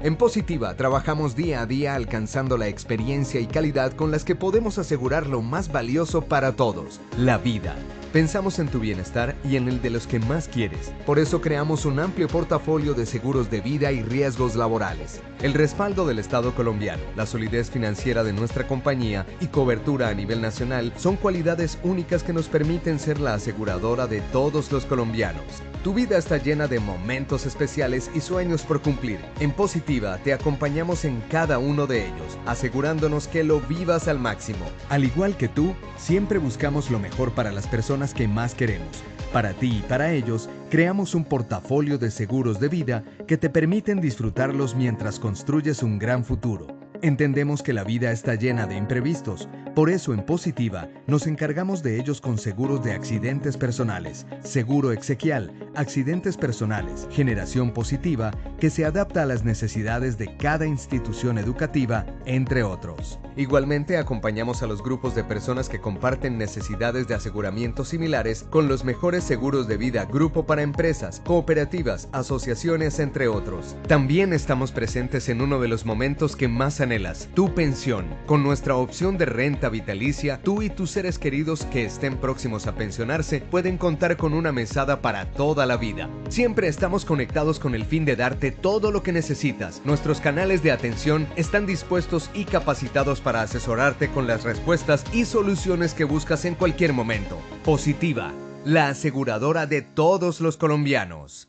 En Positiva trabajamos día a día alcanzando la experiencia y calidad con las que podemos asegurar lo más valioso para todos, la vida. Pensamos en tu bienestar y en el de los que más quieres. Por eso creamos un amplio portafolio de seguros de vida y riesgos laborales. El respaldo del Estado colombiano, la solidez financiera de nuestra compañía y cobertura a nivel nacional son cualidades únicas que nos permiten ser la aseguradora de todos los colombianos. Tu vida está llena de momentos especiales y sueños por cumplir. En Positiva te acompañamos en cada uno de ellos, asegurándonos que lo vivas al máximo. Al igual que tú, siempre buscamos lo mejor para las personas que más queremos. Para ti y para ellos, creamos un portafolio de seguros de vida que te permiten disfrutarlos mientras construyes un gran futuro. Entendemos que la vida está llena de imprevistos, por eso en Positiva nos encargamos de ellos con seguros de accidentes personales, seguro exequial, accidentes personales, generación positiva, que se adapta a las necesidades de cada institución educativa, entre otros. Igualmente acompañamos a los grupos de personas que comparten necesidades de aseguramiento similares con los mejores seguros de vida grupo para empresas, cooperativas, asociaciones, entre otros. También estamos presentes en uno de los momentos que más anhelas, tu pensión. Con nuestra opción de renta vitalicia, tú y tus seres queridos que estén próximos a pensionarse pueden contar con una mesada para toda la vida. Siempre estamos conectados con el fin de darte todo lo que necesitas. Nuestros canales de atención están dispuestos y capacitados para asesorarte con las respuestas y soluciones que buscas en cualquier momento. Positiva, la aseguradora de todos los colombianos.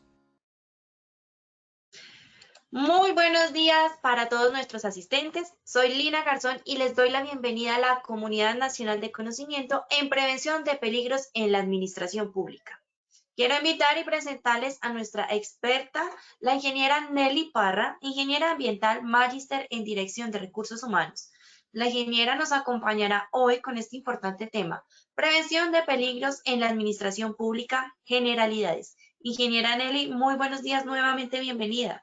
Muy buenos días para todos nuestros asistentes. Soy Lina Garzón y les doy la bienvenida a la Comunidad Nacional de Conocimiento en Prevención de Peligros en la Administración Pública. Quiero invitar y presentarles a nuestra experta, la ingeniera Nelly Parra, ingeniera ambiental, magíster en Dirección de Recursos Humanos. La ingeniera nos acompañará hoy con este importante tema, prevención de peligros en la administración pública, generalidades. Ingeniera Nelly, muy buenos días, nuevamente bienvenida.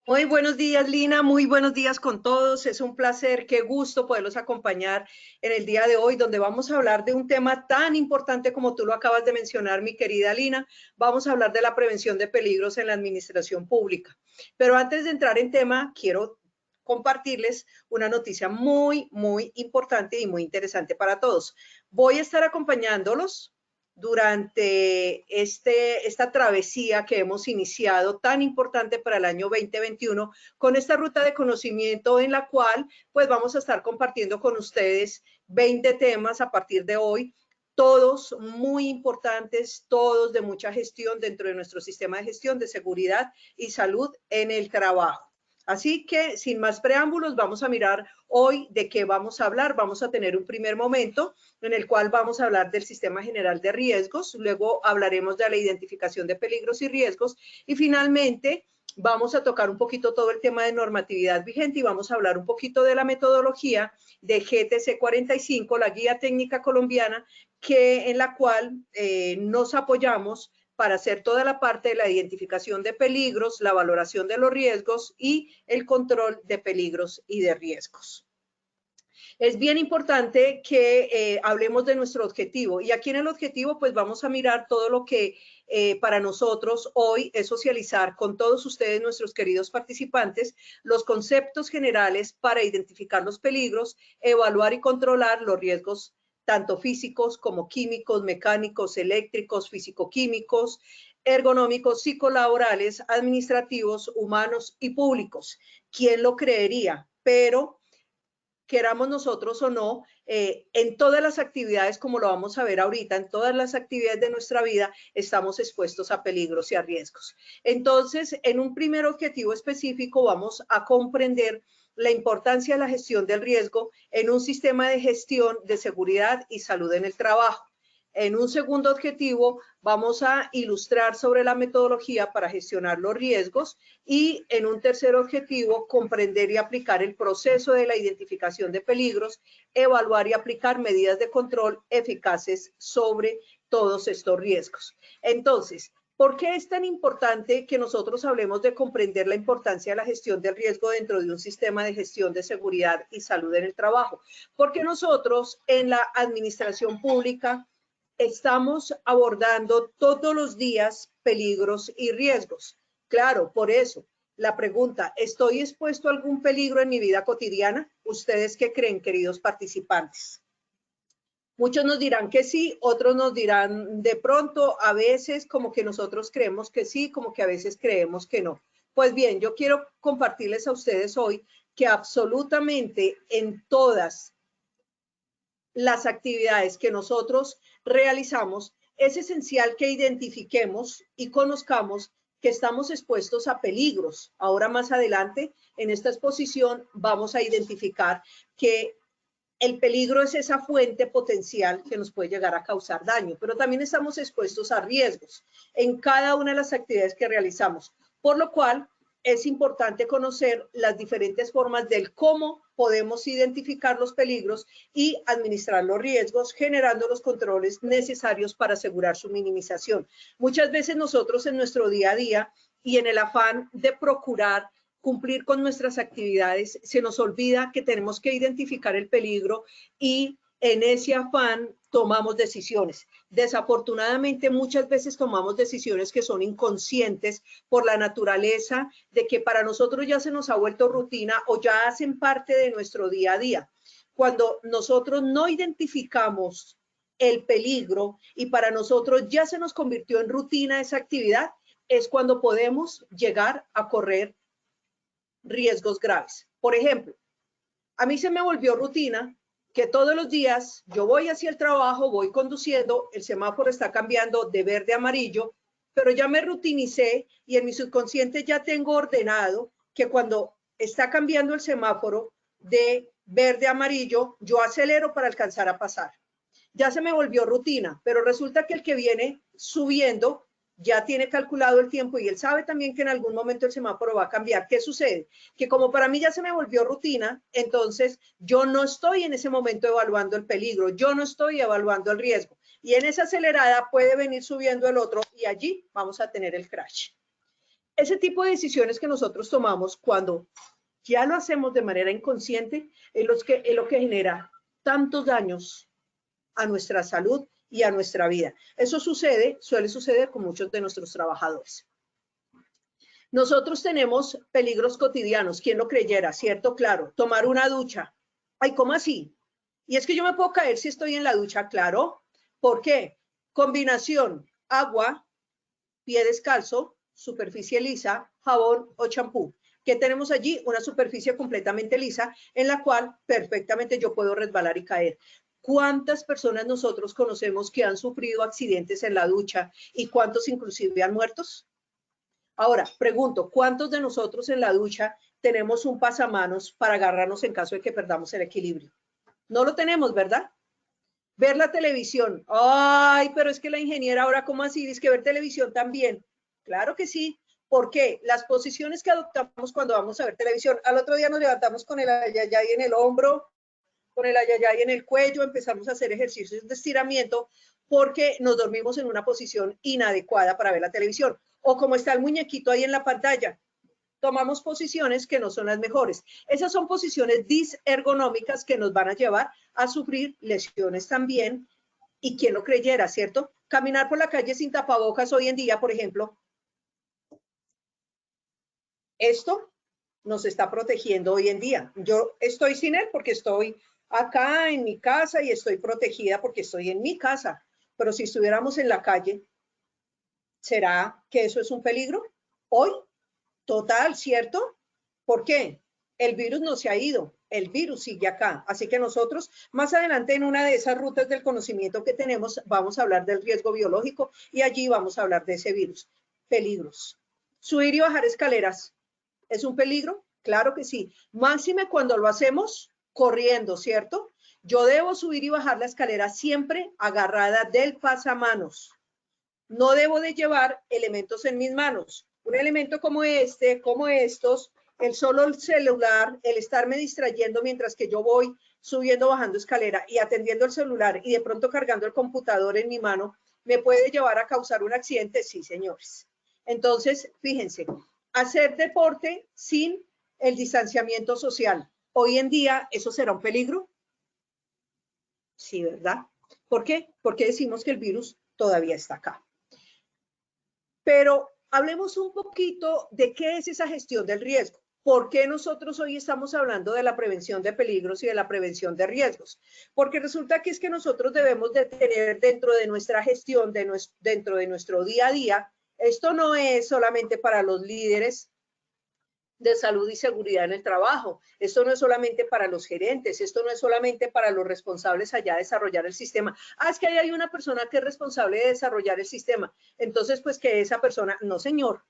Muy buenos días, Lina. Muy buenos días con todos. Es un placer, qué gusto poderlos acompañar en el día de hoy, donde vamos a hablar de un tema tan importante como tú lo acabas de mencionar, mi querida Lina. Vamos a hablar de la prevención de peligros en la administración pública. Pero antes de entrar en tema, quiero compartirles una noticia muy importante y muy interesante para todos. Voy a estar acompañándolos durante esta travesía que hemos iniciado tan importante para el año 2021 con esta ruta de conocimiento en la cual pues vamos a estar compartiendo con ustedes 20 temas a partir de hoy, todos muy importantes, todos de mucha gestión dentro de nuestro sistema de gestión de seguridad y salud en el trabajo. Así que, sin más preámbulos, vamos a mirar hoy de qué vamos a hablar. Vamos a tener un primer momento en el cual vamos a hablar del Sistema General de Riesgos, luego hablaremos de la identificación de peligros y riesgos y finalmente vamos a tocar un poquito todo el tema de normatividad vigente y vamos a hablar un poquito de la metodología de GTC 45, la Guía Técnica Colombiana, en la cual nos apoyamos para hacer toda la parte de la identificación de peligros, la valoración de los riesgos y el control de peligros y de riesgos. Es bien importante que hablemos de nuestro objetivo y aquí en el objetivo pues vamos a mirar todo lo que para nosotros hoy es socializar con todos ustedes, nuestros queridos participantes, los conceptos generales para identificar los peligros, evaluar y controlar los riesgos tanto físicos como químicos, mecánicos, eléctricos, físico-químicos, ergonómicos, psicolaborales, administrativos, humanos y públicos. ¿Quién lo creería? Pero queramos nosotros o no, en todas las actividades, como lo vamos a ver ahorita, en todas las actividades de nuestra vida, estamos expuestos a peligros y a riesgos. Entonces, en un primer objetivo específico, vamos a comprender la importancia de la gestión del riesgo en un sistema de gestión de seguridad y salud en el trabajo. En un segundo objetivo, vamos a ilustrar sobre la metodología para gestionar los riesgos y en un tercer objetivo, comprender y aplicar el proceso de la identificación de peligros, evaluar y aplicar medidas de control eficaces sobre todos estos riesgos. Entonces, ¿por qué es tan importante que nosotros hablemos de comprender la importancia de la gestión del riesgo dentro de un sistema de gestión de seguridad y salud en el trabajo? Porque nosotros en la administración pública estamos abordando todos los días peligros y riesgos. Claro, por eso, La pregunta, ¿estoy expuesto a algún peligro en mi vida cotidiana? ¿Ustedes qué creen, queridos participantes? Muchos nos dirán que sí, otros nos dirán de pronto, a veces como que nosotros creemos que sí, como que a veces creemos que no. Pues bien, yo quiero compartirles a ustedes hoy que absolutamente en todas las actividades que nosotros realizamos, es esencial que identifiquemos y conozcamos que estamos expuestos a peligros. Ahora más adelante, en esta exposición, vamos a identificar que el peligro es esa fuente potencial que nos puede llegar a causar daño, pero también estamos expuestos a riesgos en cada una de las actividades que realizamos, por lo cual es importante conocer las diferentes formas del cómo podemos identificar los peligros y administrar los riesgos, generando los controles necesarios para asegurar su minimización. Muchas veces nosotros en nuestro día a día y en el afán de procurar cumplir con nuestras actividades, se nos olvida que tenemos que identificar el peligro y en ese afán tomamos decisiones. Desafortunadamente, muchas veces tomamos decisiones que son inconscientes por la naturaleza de que para nosotros ya se nos ha vuelto rutina o ya hacen parte de nuestro día a día. Cuando nosotros no identificamos el peligro y para nosotros ya se nos convirtió en rutina esa actividad, es cuando podemos llegar a correr riesgos graves. Por ejemplo, a mí se me volvió rutina que todos los días yo voy hacia el trabajo, voy conduciendo, el semáforo está cambiando de verde a amarillo, pero ya me rutinicé y en mi subconsciente ya tengo ordenado que cuando está cambiando el semáforo de verde a amarillo, yo acelero para alcanzar a pasar. Ya se me volvió rutina, pero resulta que el que viene subiendo ya tiene calculado el tiempo y él sabe también que en algún momento el semáforo va a cambiar. ¿Qué sucede? Que como para mí ya se me volvió rutina, entonces yo no estoy en ese momento evaluando el peligro, yo no estoy evaluando el riesgo. Y en esa acelerada puede venir subiendo el otro y allí vamos a tener el crash. Ese tipo de decisiones que nosotros tomamos cuando ya lo hacemos de manera inconsciente es lo que genera tantos daños a nuestra salud y a nuestra vida. Eso suele suceder con muchos de nuestros trabajadores. Nosotros tenemos peligros cotidianos, ¿quién lo creyera? ¿Cierto? Claro. Tomar una ducha. Ay, ¿cómo así? Y es que yo me puedo caer si estoy en la ducha, claro. ¿Por qué? Combinación, agua, pie descalzo, superficie lisa, jabón o champú. ¿Qué tenemos allí? Una superficie completamente lisa en la cual perfectamente yo puedo resbalar y caer. ¿Cuántas personas nosotros conocemos que han sufrido accidentes en la ducha y cuántos inclusive han muertos? Ahora, pregunto, ¿cuántos de nosotros en la ducha tenemos un pasamanos para agarrarnos en caso de que perdamos el equilibrio? No lo tenemos, ¿verdad? Ver la televisión. Ay, pero es que la ingeniera ahora, ¿cómo así? Dice que ver televisión también. Claro que sí. ¿Por qué? Las posiciones que adoptamos cuando vamos a ver televisión. Al otro día nos levantamos con el ayayay en el hombro, con el ayayay en el cuello, empezamos a hacer ejercicios de estiramiento porque nos dormimos en una posición inadecuada para ver la televisión. O como está el muñequito ahí en la pantalla, tomamos posiciones que no son las mejores. Esas son posiciones disergonómicas que nos van a llevar a sufrir lesiones también. Y quién lo creyera, ¿cierto? Caminar por la calle sin tapabocas hoy en día, por ejemplo, esto nos está protegiendo hoy en día. Yo estoy sin él porque estoy acá en mi casa y estoy protegida porque estoy en mi casa. Pero si estuviéramos en la calle, ¿será que eso es un peligro? Hoy, total, ¿cierto? ¿Por qué? El virus no se ha ido, el virus sigue acá. Así que nosotros, más adelante en una de esas rutas del conocimiento que tenemos, vamos a hablar del riesgo biológico y allí vamos a hablar de ese virus. Peligros. Subir y bajar escaleras. ¿Es un peligro? Claro que sí. Máxime cuando lo hacemos corriendo, ¿cierto? Yo debo subir y bajar la escalera siempre agarrada del pasamanos. No debo de llevar elementos en mis manos. Un elemento como este, como estos, el solo el celular, el estarme distrayendo mientras que yo voy subiendo, bajando escalera y atendiendo el celular y de pronto cargando el computador en mi mano, ¿me puede llevar a causar un accidente? Sí, señores. Entonces, fíjense, hacer deporte sin el distanciamiento social. Hoy en día, ¿eso será un peligro? Sí, ¿verdad? ¿Por qué? Porque decimos que el virus todavía está acá. Pero Hablemos un poquito de qué es esa gestión del riesgo. ¿Por qué nosotros hoy estamos hablando de la prevención de peligros y de la prevención de riesgos? Porque resulta que es que nosotros debemos de tener dentro de nuestra gestión, dentro de nuestro día a día, esto no es solamente para los líderes de salud y seguridad en el trabajo. Esto no es solamente para los gerentes, esto no es solamente para los responsables allá de desarrollar el sistema. Ah, es que ahí hay una persona que es responsable de desarrollar el sistema. Entonces, pues que esa persona, no señor.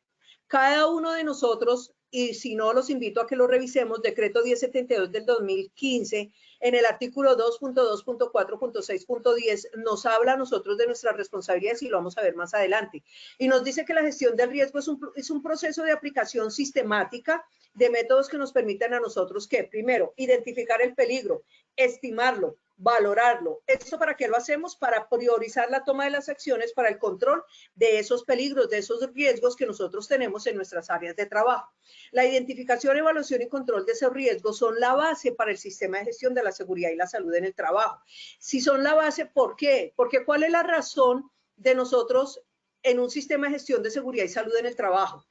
Cada uno de nosotros, y si no, los invito a que lo revisemos, decreto 1072 del 2015, en el artículo 2.2.4.6.10, nos habla a nosotros de nuestras responsabilidades y lo vamos a ver más adelante. Y nos dice que la gestión del riesgo es un proceso de aplicación sistemática de métodos que nos permitan a nosotros que, primero, identificar el peligro, estimarlo, valorarlo. ¿Esto para qué lo hacemos? Para priorizar la toma de las acciones para el control de esos peligros, de esos riesgos que nosotros tenemos en nuestras áreas de trabajo. La identificación, evaluación y control de esos riesgos son la base para el sistema de gestión de la seguridad y la salud en el trabajo. Si son la base, ¿por qué? Porque ¿cuál es la razón de nosotros en un sistema de gestión de seguridad y salud en el trabajo?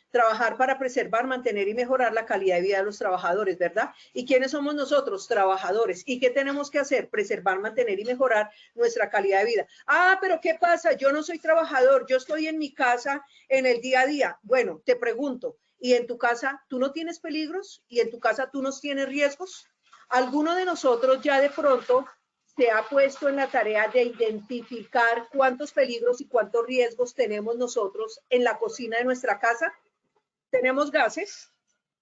Trabajar para preservar, mantener y mejorar la calidad de vida de los trabajadores, ¿verdad? ¿Y quiénes somos nosotros? Trabajadores. ¿Y qué tenemos que hacer? Preservar, mantener y mejorar nuestra calidad de vida. Ah, pero ¿qué pasa? Yo no soy trabajador, yo estoy en mi casa en el día a día. Bueno, te pregunto, ¿y en tu casa tú no tienes peligros? ¿Y en tu casa tú no tienes riesgos? ¿Alguno de nosotros ya de pronto se ha puesto en la tarea de identificar cuántos peligros y cuántos riesgos tenemos nosotros en la cocina de nuestra casa? Tenemos gases,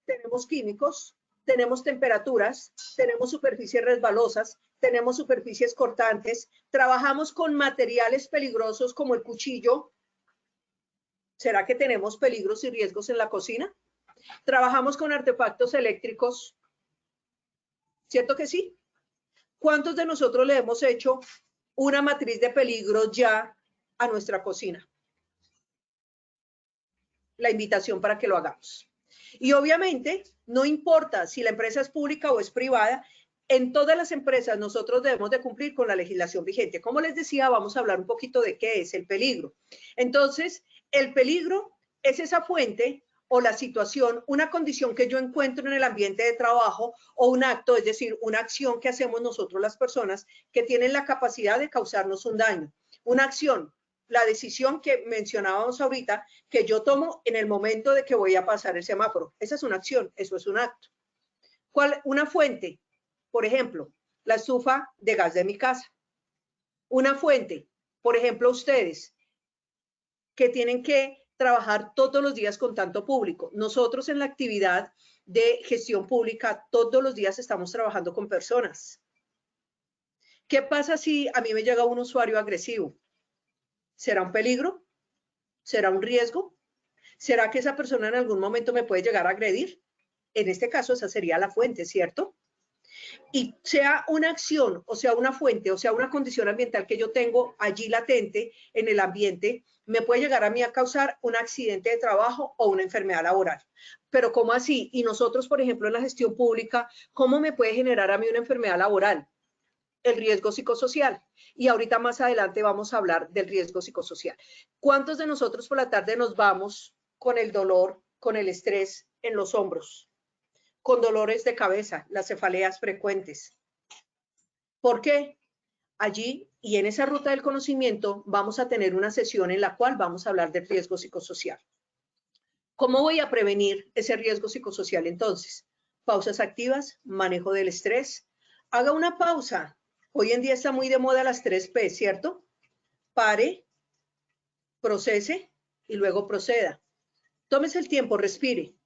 tenemos químicos, tenemos temperaturas, tenemos superficies resbalosas, tenemos superficies cortantes, trabajamos con materiales peligrosos como el cuchillo. ¿Será que tenemos peligros y riesgos en la cocina? Trabajamos con artefactos eléctricos. ¿Cierto que sí? ¿Cuántos de nosotros le hemos hecho una matriz de peligro ya a nuestra cocina? La invitación para que lo hagamos. Y obviamente, no importa si la empresa es pública o es privada, en todas las empresas nosotros debemos de cumplir con la legislación vigente. Como les decía, vamos a hablar un poquito de qué es el peligro. Entonces, el peligro es esa fuente o la situación, una condición que yo encuentro en el ambiente de trabajo o un acto, es decir, una acción que hacemos nosotros las personas que tienen la capacidad de causarnos un daño. Una acción, la decisión que mencionábamos ahorita, que yo tomo en el momento de que voy a pasar el semáforo. Esa es una acción, eso es un acto. ¿Cuál? Una fuente, por ejemplo, la estufa de gas de mi casa. Una fuente, por ejemplo, ustedes, que tienen que trabajar todos los días con tanto público. Nosotros en la actividad de gestión pública, todos los días estamos trabajando con personas. ¿Qué pasa si a mí me llega un usuario agresivo? ¿Será un peligro? ¿Será un riesgo? ¿Será que esa persona en algún momento me puede llegar a agredir? En este caso, esa sería la fuente, ¿cierto? Y sea una acción, o sea una fuente, o sea una condición ambiental que yo tengo allí latente en el ambiente, me puede llegar a mí a causar un accidente de trabajo o una enfermedad laboral. Pero ¿cómo así? Y nosotros, por ejemplo, en la gestión pública, ¿cómo me puede generar a mí una enfermedad laboral? El riesgo psicosocial. Y ahorita más adelante vamos a hablar del riesgo psicosocial. ¿Cuántos de nosotros por la tarde nos vamos con el dolor, con el estrés en los hombros, con dolores de cabeza, las cefaleas frecuentes? ¿Por qué? Allí y en esa ruta del conocimiento vamos a tener una sesión en la cual vamos a hablar del riesgo psicosocial. ¿Cómo voy a prevenir ese riesgo psicosocial entonces? Pausas activas, manejo del estrés. Haga una pausa. Hoy en día está muy de moda las 3P, ¿cierto? Pare, procese y luego proceda. Tómese el tiempo, respire.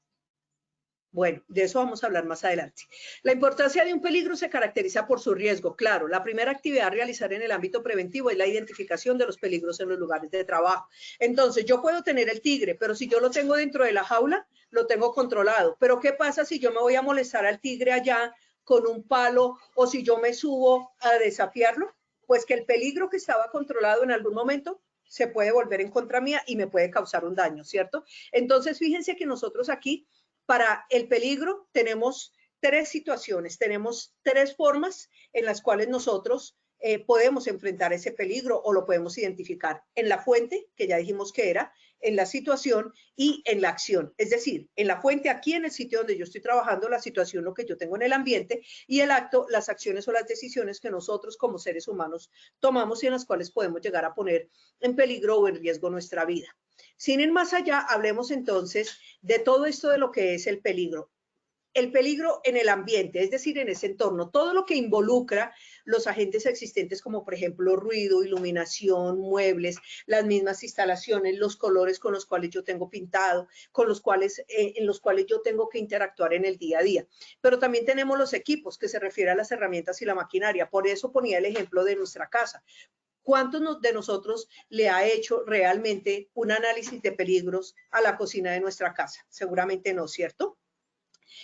Bueno, de eso vamos a hablar más adelante. La importancia de un peligro se caracteriza por su riesgo. Claro, la primera actividad a realizar en el ámbito preventivo es la identificación de los peligros en los lugares de trabajo. Entonces, yo puedo tener el tigre, pero si yo lo tengo dentro de la jaula, lo tengo controlado. Pero ¿qué pasa si yo me voy a molestar al tigre allá con un palo o si yo me subo a desafiarlo? Pues que el peligro que estaba controlado en algún momento se puede volver en contra mía y me puede causar un daño, ¿cierto? Entonces, fíjense que nosotros aquí para el peligro tenemos 3 situaciones, tenemos 3 formas en las cuales nosotros podemos enfrentar ese peligro o lo podemos identificar. En la fuente, que ya dijimos que era, en la situación y en la acción. Es decir, en la fuente, aquí en el sitio donde yo estoy trabajando, la situación, lo que yo tengo en el ambiente, y el acto, las acciones o las decisiones que nosotros como seres humanos tomamos y en las cuales podemos llegar a poner en peligro o en riesgo nuestra vida. Sin ir más allá, hablemos entonces de todo esto de lo que es el peligro. El peligro en el ambiente, es decir, en ese entorno, todo lo que involucra los agentes existentes como por ejemplo ruido, iluminación, muebles, las mismas instalaciones, los colores con los cuales yo tengo pintado, con los cuales, en los cuales yo tengo que interactuar en el día a día. Pero también tenemos los equipos, que se refiere a las herramientas y la maquinaria. Por eso ponía el ejemplo de nuestra casa. ¿Cuántos de nosotros le ha hecho realmente un análisis de peligros a la cocina de nuestra casa? Seguramente no, ¿cierto?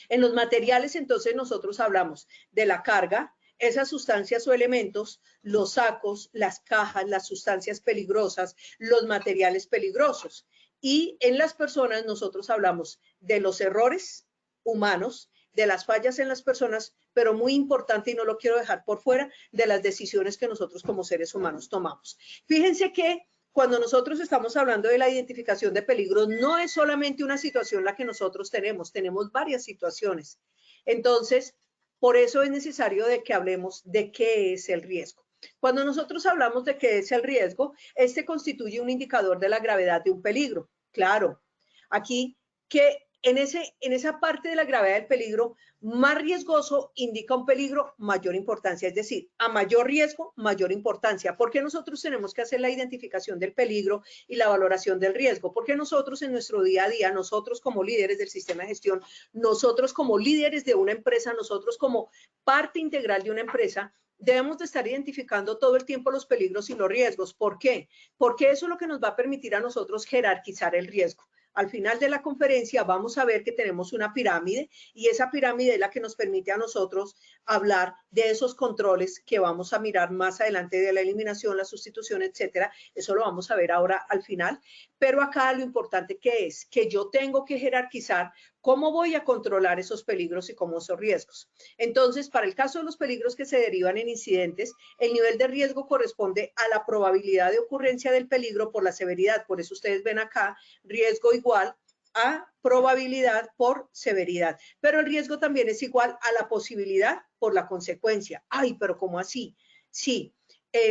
En los materiales, entonces, nosotros hablamos de la carga, esas sustancias o elementos, los sacos, las cajas, las sustancias peligrosas, los materiales peligrosos. Y en las personas nosotros hablamos de los errores humanos, de las fallas en las personas, pero muy importante, y no lo quiero dejar por fuera, de las decisiones que nosotros como seres humanos tomamos. Fíjense que cuando nosotros estamos hablando de la identificación de peligros, no es solamente una situación la que nosotros tenemos varias situaciones. Entonces, por eso es necesario de que hablemos de qué es el riesgo. Cuando nosotros hablamos de qué es el riesgo, este constituye un indicador de la gravedad de un peligro. Claro, aquí que en esa parte de la gravedad del peligro, más riesgoso indica un peligro, mayor importancia. Es decir, a mayor riesgo, mayor importancia. ¿Por qué nosotros tenemos que hacer la identificación del peligro y la valoración del riesgo? Porque nosotros en nuestro día a día, nosotros como líderes del sistema de gestión, nosotros como líderes de una empresa, nosotros como parte integral de una empresa, debemos de estar identificando todo el tiempo los peligros y los riesgos. ¿Por qué? Porque eso es lo que nos va a permitir a nosotros jerarquizar el riesgo. Al final de la conferencia vamos a ver que tenemos una pirámide y esa pirámide es la que nos permite a nosotros hablar de esos controles que vamos a mirar más adelante de la eliminación, la sustitución, etcétera. Eso lo vamos a ver ahora al final. Pero acá lo importante que es que yo tengo que jerarquizar cómo voy a controlar esos peligros y cómo esos riesgos. Entonces, para el caso de los peligros que se derivan en incidentes, el nivel de riesgo corresponde a la probabilidad de ocurrencia del peligro por la severidad. Por eso ustedes ven acá riesgo igual a probabilidad por severidad. Pero el riesgo también es igual a la posibilidad por la consecuencia. Ay, pero ¿cómo así? Sí.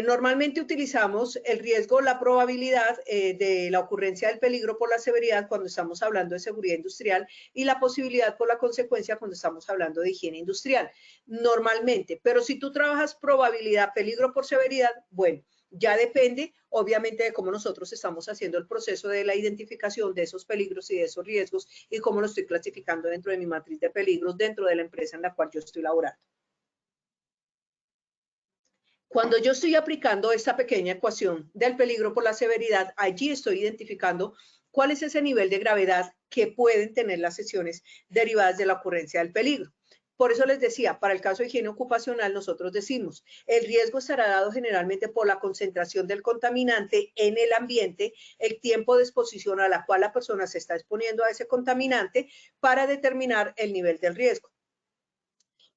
Normalmente utilizamos el riesgo, la probabilidad de la ocurrencia del peligro por la severidad cuando estamos hablando de seguridad industrial y la posibilidad por la consecuencia cuando estamos hablando de higiene industrial. Normalmente, pero si tú trabajas probabilidad, peligro por severidad, bueno, ya depende, obviamente, de cómo nosotros estamos haciendo el proceso de la identificación de esos peligros y de esos riesgos y cómo lo estoy clasificando dentro de mi matriz de peligros dentro de la empresa en la cual yo estoy laborando. Cuando yo estoy aplicando esta pequeña ecuación del peligro por la severidad, allí estoy identificando cuál es ese nivel de gravedad que pueden tener las sesiones derivadas de la ocurrencia del peligro. Por eso les decía, para el caso de higiene ocupacional, nosotros decimos, el riesgo estará dado generalmente por la concentración del contaminante en el ambiente, el tiempo de exposición a la cual la persona se está exponiendo a ese contaminante para determinar el nivel del riesgo.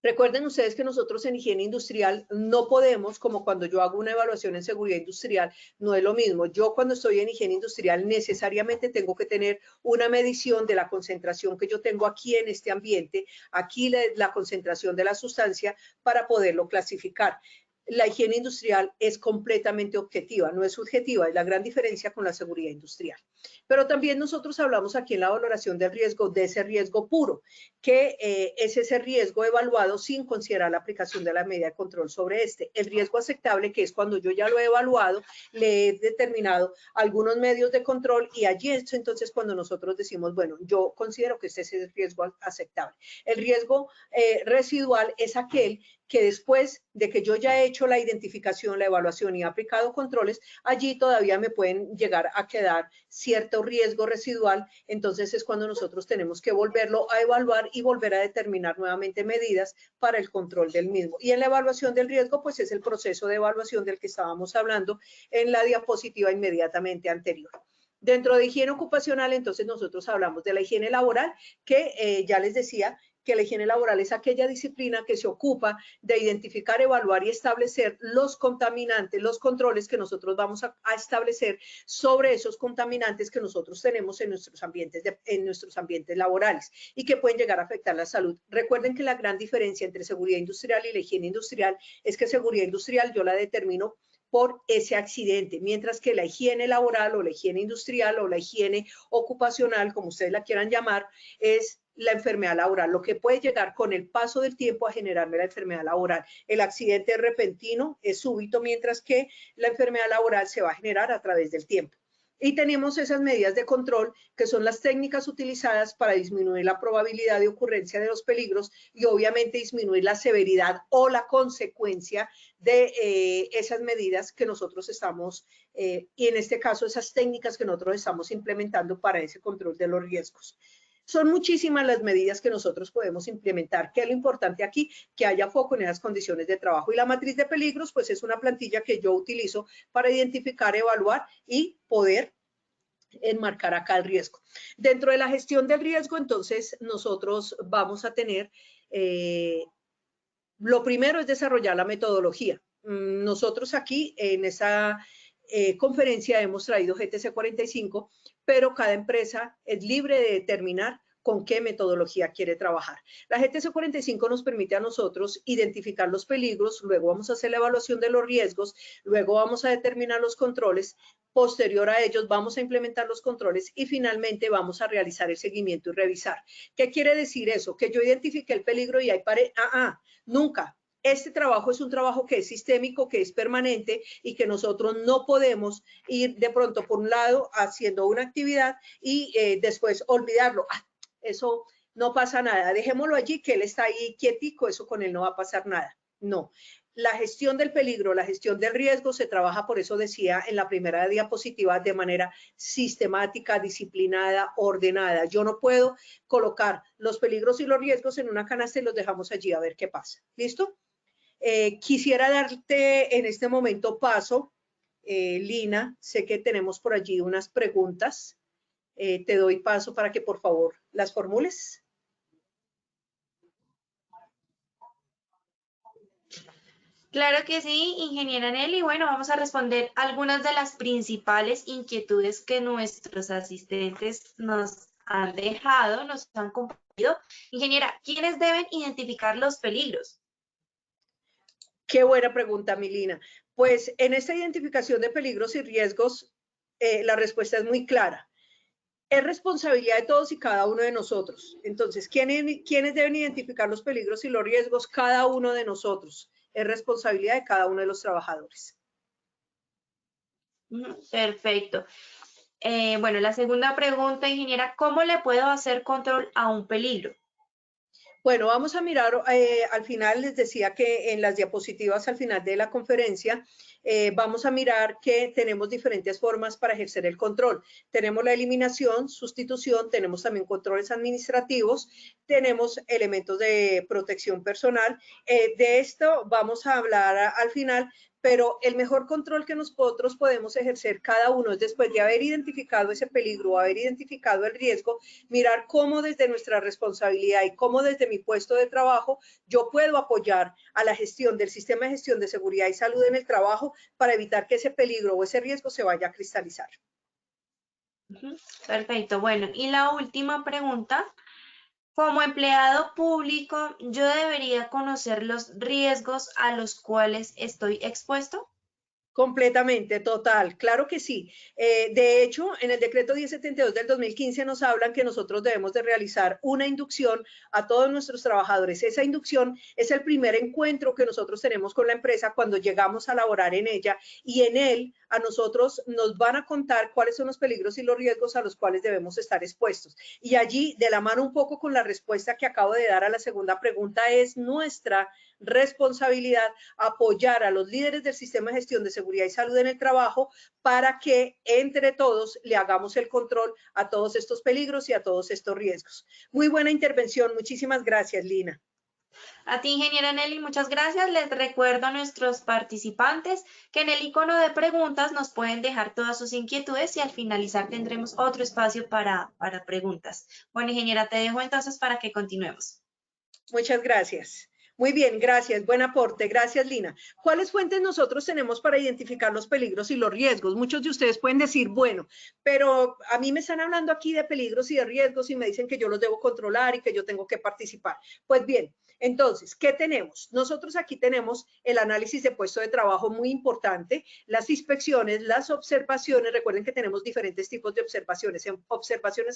Recuerden ustedes que nosotros en higiene industrial no podemos, como cuando yo hago una evaluación en seguridad industrial, no es lo mismo. Yo cuando estoy en higiene industrial necesariamente tengo que tener una medición de la concentración que yo tengo aquí en este ambiente, aquí la concentración de la sustancia para poderlo clasificar. La higiene industrial es completamente objetiva, no es subjetiva, es la gran diferencia con la seguridad industrial. Pero también nosotros hablamos aquí en la valoración del riesgo, de ese riesgo puro, que es ese riesgo evaluado sin considerar la aplicación de la medida de control sobre este. El riesgo aceptable, que es cuando yo ya lo he evaluado, le he determinado algunos medios de control y allí es entonces cuando nosotros decimos, bueno, yo considero que este es el riesgo aceptable. El riesgo residual es aquel que después de que yo ya he hecho la identificación, la evaluación y he aplicado controles, allí todavía me pueden llegar a quedar cierto riesgo residual, entonces es cuando nosotros tenemos que volverlo a evaluar y volver a determinar nuevamente medidas para el control del mismo. Y en la evaluación del riesgo, pues es el proceso de evaluación del que estábamos hablando en la diapositiva inmediatamente anterior. Dentro de higiene ocupacional, entonces nosotros hablamos de la higiene laboral, que ya les decía, que la higiene laboral es aquella disciplina que se ocupa de identificar, evaluar y establecer los contaminantes, los controles que nosotros vamos a establecer sobre esos contaminantes que nosotros tenemos en nuestros ambientes laborales y que pueden llegar a afectar la salud. Recuerden que la gran diferencia entre seguridad industrial y la higiene industrial es que seguridad industrial yo la determino por ese accidente, mientras que la higiene laboral o la higiene industrial o la higiene ocupacional, como ustedes la quieran llamar, es la enfermedad laboral, lo que puede llegar con el paso del tiempo a generarme la enfermedad laboral. El accidente es repentino, es súbito, mientras que la enfermedad laboral se va a generar a través del tiempo. Y tenemos esas medidas de control que son las técnicas utilizadas para disminuir la probabilidad de ocurrencia de los peligros y obviamente disminuir la severidad o la consecuencia de esas medidas que nosotros estamos, y en este caso esas técnicas que nosotros estamos implementando para ese control de los riesgos. Son muchísimas las medidas que nosotros podemos implementar. ¿Qué es lo importante aquí? Que haya foco en esas condiciones de trabajo. Y la matriz de peligros, pues es una plantilla que yo utilizo para identificar, evaluar y poder enmarcar acá el riesgo. Dentro de la gestión del riesgo, entonces, nosotros vamos a tener, lo primero es desarrollar la metodología. Nosotros aquí en esa conferencia hemos traído GTC 45, pero cada empresa es libre de determinar con qué metodología quiere trabajar. La GTC 45 nos permite a nosotros identificar los peligros, luego vamos a hacer la evaluación de los riesgos, luego vamos a determinar los controles, posterior a ellos vamos a implementar los controles y finalmente vamos a realizar el seguimiento y revisar. ¿Qué quiere decir eso? Que yo identifique el peligro y ahí pare, nunca. Este trabajo es un trabajo que es sistémico, que es permanente y que nosotros no podemos ir de pronto por un lado haciendo una actividad y después olvidarlo. Eso no pasa nada, dejémoslo allí, que él está ahí quietico, eso con él no va a pasar nada. No, la gestión del peligro, la gestión del riesgo se trabaja, por eso decía en la primera diapositiva, de manera sistemática, disciplinada, ordenada. Yo no puedo colocar los peligros y los riesgos en una canasta y los dejamos allí a ver qué pasa. ¿Listo? Quisiera darte en este momento paso, Lina, sé que tenemos por allí unas preguntas. Te doy paso para que por favor las formules. Claro que sí, ingeniera Nelly. Bueno, vamos a responder algunas de las principales inquietudes que nuestros asistentes nos han dejado, nos han compartido. Ingeniera, ¿quiénes deben identificar los peligros? Qué buena pregunta, Milina. Pues en esta identificación de peligros y riesgos, la respuesta es muy clara. Es responsabilidad de todos y cada uno de nosotros. Entonces, ¿quiénes deben identificar los peligros y los riesgos? Cada uno de nosotros. Es responsabilidad de cada uno de los trabajadores. Perfecto. Bueno, la segunda pregunta, ingeniera, ¿cómo le puedo hacer control a un peligro? Bueno, vamos a mirar, al final les decía que en las diapositivas al final de la conferencia, vamos a mirar que tenemos diferentes formas para ejercer el control. Tenemos la eliminación, sustitución, tenemos también controles administrativos, tenemos elementos de protección personal. De esto vamos a hablar al final, pero el mejor control que nosotros podemos ejercer cada uno es después de haber identificado ese peligro, haber identificado el riesgo, mirar cómo desde nuestra responsabilidad y cómo desde mi puesto de trabajo yo puedo apoyar a la gestión del sistema de gestión de seguridad y salud en el trabajo para evitar que ese peligro o ese riesgo se vaya a cristalizar. Perfecto. Bueno, y la última pregunta. Como empleado público, ¿yo debería conocer los riesgos a los cuales estoy expuesto? Completamente, total, claro que sí. De hecho, en el decreto 1072 del 2015 nos hablan que nosotros debemos de realizar una inducción a todos nuestros trabajadores. Esa inducción es el primer encuentro que nosotros tenemos con la empresa cuando llegamos a laborar en ella y en él a nosotros nos van a contar cuáles son los peligros y los riesgos a los cuales debemos estar expuestos. Y allí, de la mano un poco con la respuesta que acabo de dar a la segunda pregunta, es nuestra responsabilidad apoyar a los líderes del sistema de gestión de seguridad y salud en el trabajo para que entre todos le hagamos el control a todos estos peligros y a todos estos riesgos. Muy buena intervención. Muchísimas gracias, Lina. A ti, ingeniera Nelly, muchas gracias. Les recuerdo a nuestros participantes que en el icono de preguntas nos pueden dejar todas sus inquietudes y al finalizar tendremos otro espacio para preguntas. Bueno, ingeniera, te dejo entonces para que continuemos. Muchas gracias. Muy bien, gracias. Buen aporte. Gracias, Lina. ¿Cuáles fuentes nosotros tenemos para identificar los peligros y los riesgos? Muchos de ustedes pueden decir, bueno, pero a mí me están hablando aquí de peligros y de riesgos y me dicen que yo los debo controlar y que yo tengo que participar. Pues bien, entonces, ¿qué tenemos? Nosotros aquí tenemos el análisis de puesto de trabajo muy importante, las inspecciones, las observaciones. Recuerden que tenemos diferentes tipos de observaciones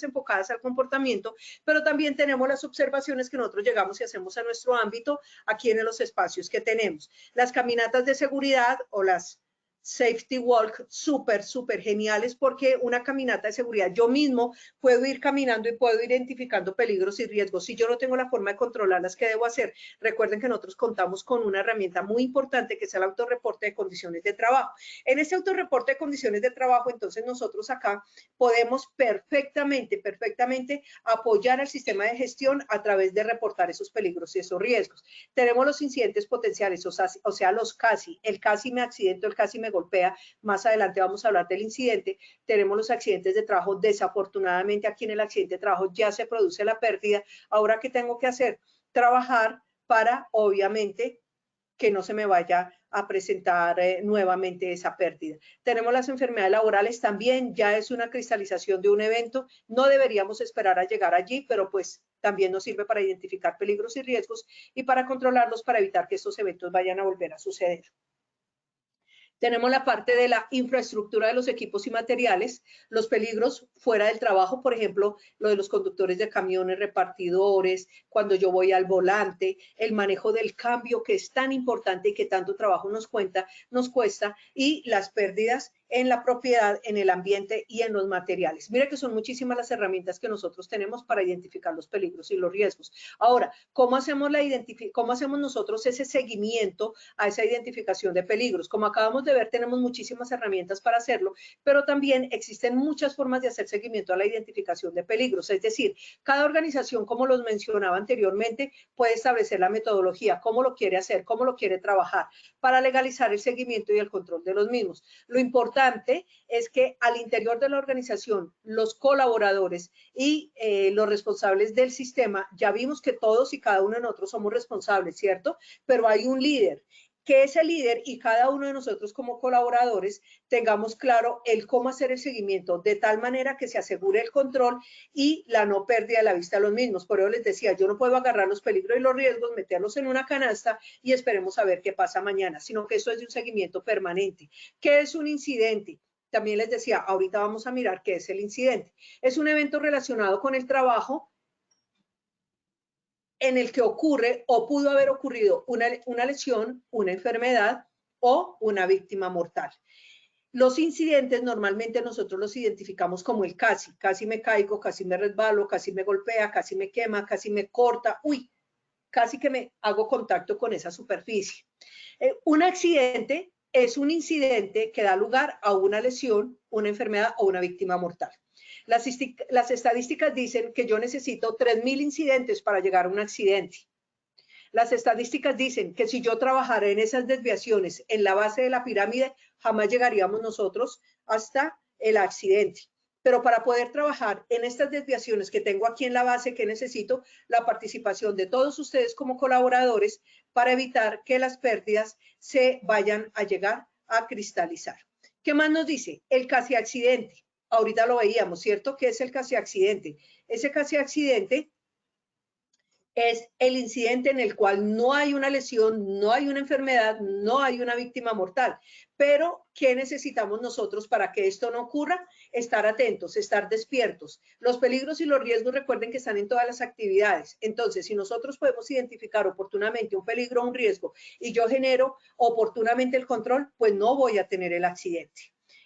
enfocadas al comportamiento, pero también tenemos las observaciones que nosotros llegamos y hacemos a nuestro ámbito aquí en los espacios que tenemos. Las caminatas de seguridad o las safety walk, súper geniales, porque una caminata de seguridad, yo mismo puedo ir caminando y puedo ir identificando peligros y riesgos. Si yo no tengo la forma de controlarlas, ¿qué debo hacer? Recuerden que nosotros contamos con una herramienta muy importante que es el autorreporte de condiciones de trabajo. En este autorreporte de condiciones de trabajo, entonces nosotros acá podemos perfectamente apoyar al sistema de gestión a través de reportar esos peligros y esos riesgos. Tenemos los incidentes potenciales, o sea, los casi, el casi me accidento, el casi me golpea. Más adelante vamos a hablar del incidente. Tenemos los accidentes de trabajo. Desafortunadamente, aquí en el accidente de trabajo ya se produce la pérdida. Ahora, ¿qué tengo que hacer? Trabajar para, obviamente, que no se me vaya a presentar nuevamente esa pérdida. Tenemos las enfermedades laborales también, ya es una cristalización de un evento, no deberíamos esperar a llegar allí, pero pues también nos sirve para identificar peligros y riesgos y para controlarlos para evitar que estos eventos vayan a volver a suceder. Tenemos la parte de la infraestructura de los equipos y materiales, los peligros fuera del trabajo, por ejemplo, lo de los conductores de camiones, repartidores, cuando yo voy al volante, el manejo del cambio que es tan importante y que tanto trabajo nos cuesta, y las pérdidas en la propiedad, en el ambiente y en los materiales. Mire que son muchísimas las herramientas que nosotros tenemos para identificar los peligros y los riesgos. Ahora, ¿cómo hacemos nosotros ese seguimiento a esa identificación de peligros? Como acabamos de ver, tenemos muchísimas herramientas para hacerlo, pero también existen muchas formas de hacer seguimiento a la identificación de peligros. Es decir, cada organización, como los mencionaba anteriormente, puede establecer la metodología, cómo lo quiere hacer, cómo lo quiere trabajar, para legalizar el seguimiento y el control de los mismos. Lo importante es que al interior de la organización, los colaboradores y los responsables del sistema, ya vimos que todos y cada uno de nosotros somos responsables, ¿cierto? Pero hay un líder, que ese líder y cada uno de nosotros como colaboradores tengamos claro el cómo hacer el seguimiento de tal manera que se asegure el control y la no pérdida de la vista de los mismos. Por eso les decía, yo no puedo agarrar los peligros y los riesgos, meterlos en una canasta y esperemos a ver qué pasa mañana, sino que eso es de un seguimiento permanente. ¿Qué es un incidente? También les decía, ahorita vamos a mirar qué es el incidente. Es un evento relacionado con el trabajo en el que ocurre o pudo haber ocurrido una lesión, una enfermedad o una víctima mortal. Los incidentes normalmente nosotros los identificamos como el casi me caigo, casi me resbalo, casi me golpea, casi me quema, casi me corta, uy, casi que me hago contacto con esa superficie. Un accidente es un incidente que da lugar a una lesión, una enfermedad o una víctima mortal. Las estadísticas dicen que yo necesito 3.000 incidentes para llegar a un accidente. Las estadísticas dicen que si yo trabajara en esas desviaciones en la base de la pirámide, jamás llegaríamos nosotros hasta el accidente. Pero para poder trabajar en estas desviaciones que tengo aquí en la base, que necesito la participación de todos ustedes como colaboradores para evitar que las pérdidas se vayan a llegar a cristalizar. ¿Qué más nos dice? El casi accidente. Ahorita lo veíamos, ¿cierto? ¿Qué es el casi accidente? Ese casi accidente es el incidente en el cual no hay una lesión, no hay una enfermedad, no hay una víctima mortal. Pero, ¿qué necesitamos nosotros para que esto no ocurra? Estar atentos, estar despiertos. Los peligros y los riesgos, recuerden que están en todas las actividades. Entonces, si nosotros podemos identificar oportunamente un peligro o un riesgo y yo genero oportunamente el control, pues no voy a tener el accidente.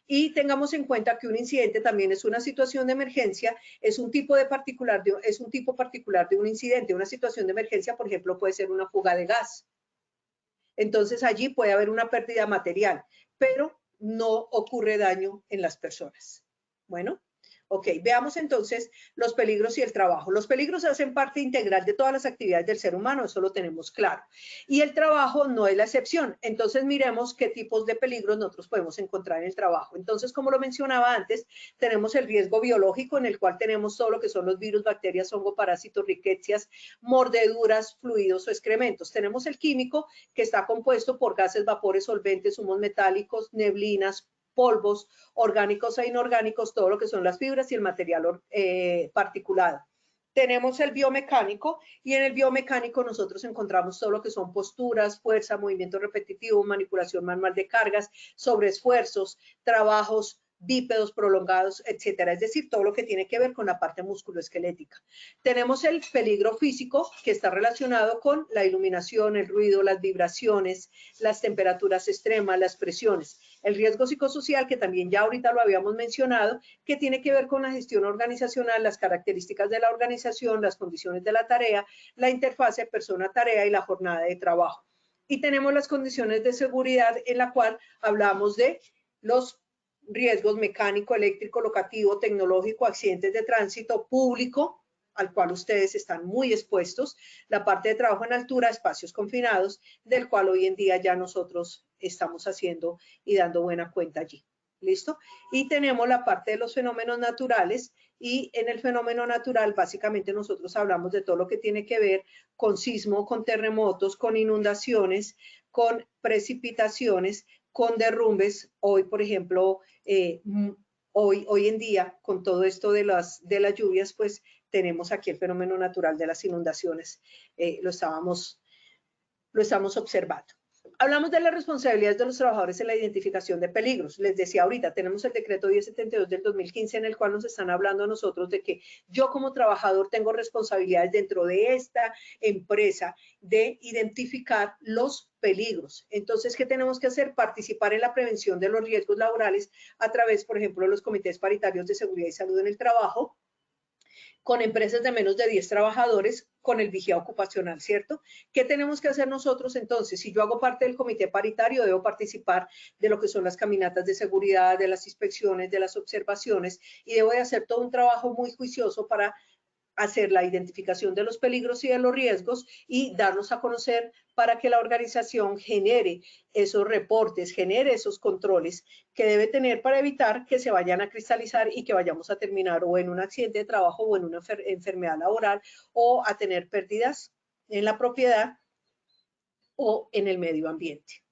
Y tengamos en cuenta que un incidente también es una situación de emergencia, es un tipo particular de un incidente. Una situación de emergencia, por ejemplo, puede ser una fuga de gas. Entonces allí puede haber una pérdida material, pero no ocurre daño en las personas. Bueno, Ok, veamos entonces los peligros y el trabajo. Los peligros hacen parte integral de todas las actividades del ser humano, eso lo tenemos claro. Y el trabajo no es la excepción. Entonces miremos qué tipos de peligros nosotros podemos encontrar en el trabajo. Entonces, como lo mencionaba antes, tenemos el riesgo biológico en el cual tenemos todo lo que son los virus, bacterias, hongo, parásitos, riquecias, mordeduras, fluidos o excrementos. Tenemos el químico que está compuesto por gases, vapores, solventes, humos metálicos, neblinas, polvos orgánicos e inorgánicos, todo lo que son las fibras y el material particulado. Tenemos el biomecánico y en el biomecánico nosotros encontramos todo lo que son posturas, fuerza, movimiento repetitivo, manipulación manual de cargas, sobreesfuerzos, trabajos bípedos prolongados, etcétera. Es decir, todo lo que tiene que ver con la parte musculoesquelética. Tenemos el peligro físico que está relacionado con la iluminación, el ruido, las vibraciones, las temperaturas extremas, las presiones. El riesgo psicosocial, que también ya ahorita lo habíamos mencionado, que tiene que ver con la gestión organizacional, las características de la organización, las condiciones de la tarea, la interfase persona-tarea y la jornada de trabajo. Y tenemos las condiciones de seguridad en la cual hablamos de los riesgos mecánico, eléctrico, locativo, tecnológico, accidentes de tránsito público, al cual ustedes están muy expuestos, la parte de trabajo en altura, espacios confinados, del cual hoy en día ya nosotros estamos haciendo y dando buena cuenta allí. ¿Listo? Y tenemos la parte de los fenómenos naturales y en el fenómeno natural básicamente nosotros hablamos de todo lo que tiene que ver con sismo, con terremotos, con inundaciones, con precipitaciones, con derrumbes. Hoy, por ejemplo, hoy en día, con todo esto de las lluvias, pues tenemos aquí el fenómeno natural de las inundaciones. Lo estamos observando. Hablamos de las responsabilidades de los trabajadores en la identificación de peligros. Les decía ahorita, tenemos el decreto 1072 del 2015 en el cual nos están hablando a nosotros de que yo como trabajador tengo responsabilidades dentro de esta empresa de identificar los peligros. Entonces, ¿qué tenemos que hacer? Participar en la prevención de los riesgos laborales a través, por ejemplo, de los comités paritarios de seguridad y salud en el trabajo, con empresas de menos de 10 trabajadores, con el vigía ocupacional, ¿cierto? ¿Qué tenemos que hacer nosotros entonces? Si yo hago parte del comité paritario, debo participar de lo que son las caminatas de seguridad, de las inspecciones, de las observaciones, y debo de hacer todo un trabajo muy juicioso para hacer la identificación de los peligros y de los riesgos y darlos a conocer para que la organización genere esos reportes, genere esos controles que debe tener para evitar que se vayan a cristalizar y que vayamos a terminar o en un accidente de trabajo o en una enfermedad laboral o a tener pérdidas en la propiedad o en el medio ambiente.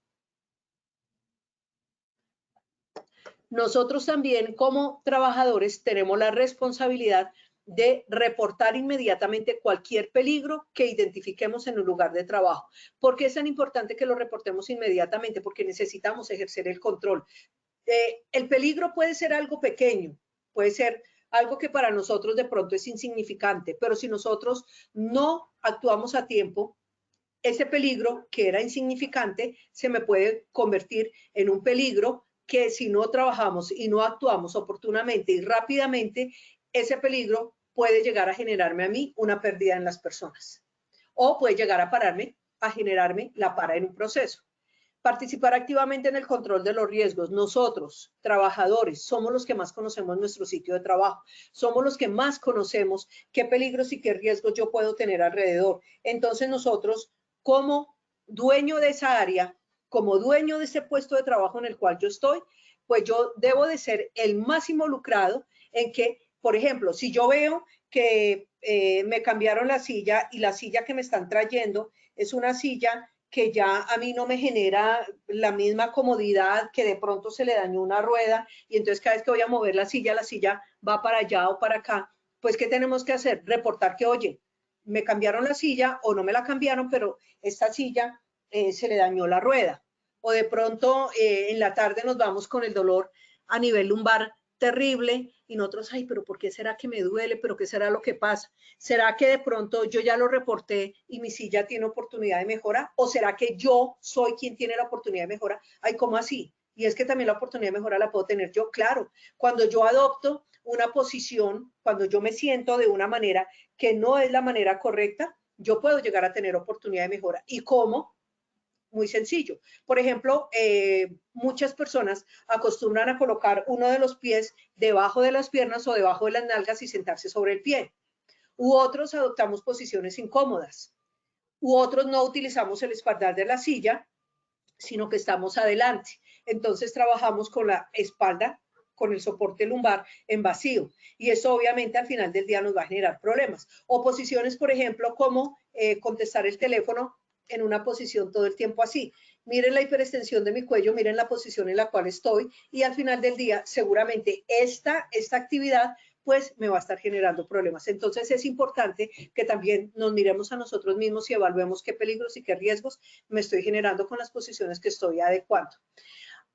Nosotros también como trabajadores tenemos la responsabilidad de reportar inmediatamente cualquier peligro que identifiquemos en un lugar de trabajo. ¿Por qué es tan importante que lo reportemos inmediatamente? Porque necesitamos ejercer el control. El peligro puede ser algo pequeño, puede ser algo que para nosotros de pronto es insignificante, pero si nosotros no actuamos a tiempo, ese peligro que era insignificante se me puede convertir en un peligro que si no trabajamos y no actuamos oportunamente y rápidamente, ese peligro puede llegar a generarme a mí una pérdida en las personas o puede llegar a generarme la para en un proceso. Participar activamente en el control de los riesgos. Nosotros, trabajadores, somos los que más conocemos nuestro sitio de trabajo. Somos los que más conocemos qué peligros y qué riesgos yo puedo tener alrededor. Entonces nosotros, como dueño de esa área, como dueño de ese puesto de trabajo en el cual yo estoy, pues yo debo de ser el más involucrado en que, por ejemplo, si yo veo que me cambiaron la silla y la silla que me están trayendo es una silla que ya a mí no me genera la misma comodidad, que de pronto se le dañó una rueda y entonces cada vez que voy a mover la silla va para allá o para acá, pues ¿qué tenemos que hacer? Reportar que, oye, me cambiaron la silla o no me la cambiaron, pero esta silla se le dañó la rueda. O de pronto en la tarde nos vamos con el dolor a nivel lumbar terrible y nosotros, ay, pero ¿por qué será que me duele? ¿Pero qué será lo que pasa? ¿Será que de pronto yo ya lo reporté y mi silla tiene oportunidad de mejora? ¿O será que yo soy quien tiene la oportunidad de mejora? Ay, ¿cómo así? Y es que también la oportunidad de mejora la puedo tener yo, claro. Cuando yo adopto una posición, cuando yo me siento de una manera que no es la manera correcta, yo puedo llegar a tener oportunidad de mejora. ¿Y cómo? muy sencillo. Por ejemplo, muchas personas acostumbran a colocar uno de los pies debajo de las piernas o debajo de las nalgas y sentarse sobre el pie. U otros adoptamos posiciones incómodas. U otros no utilizamos el espaldar de la silla, sino que estamos adelante. Entonces trabajamos con la espalda, con el soporte lumbar en vacío. Y eso obviamente al final del día nos va a generar problemas. O posiciones, por ejemplo, como contestar el teléfono en una posición todo el tiempo así. Miren la hiperextensión de mi cuello, miren la posición en la cual estoy y al final del día seguramente esta actividad pues me va a estar generando problemas. Entonces es importante que también nos miremos a nosotros mismos y evaluemos qué peligros y qué riesgos me estoy generando con las posiciones que estoy adecuando.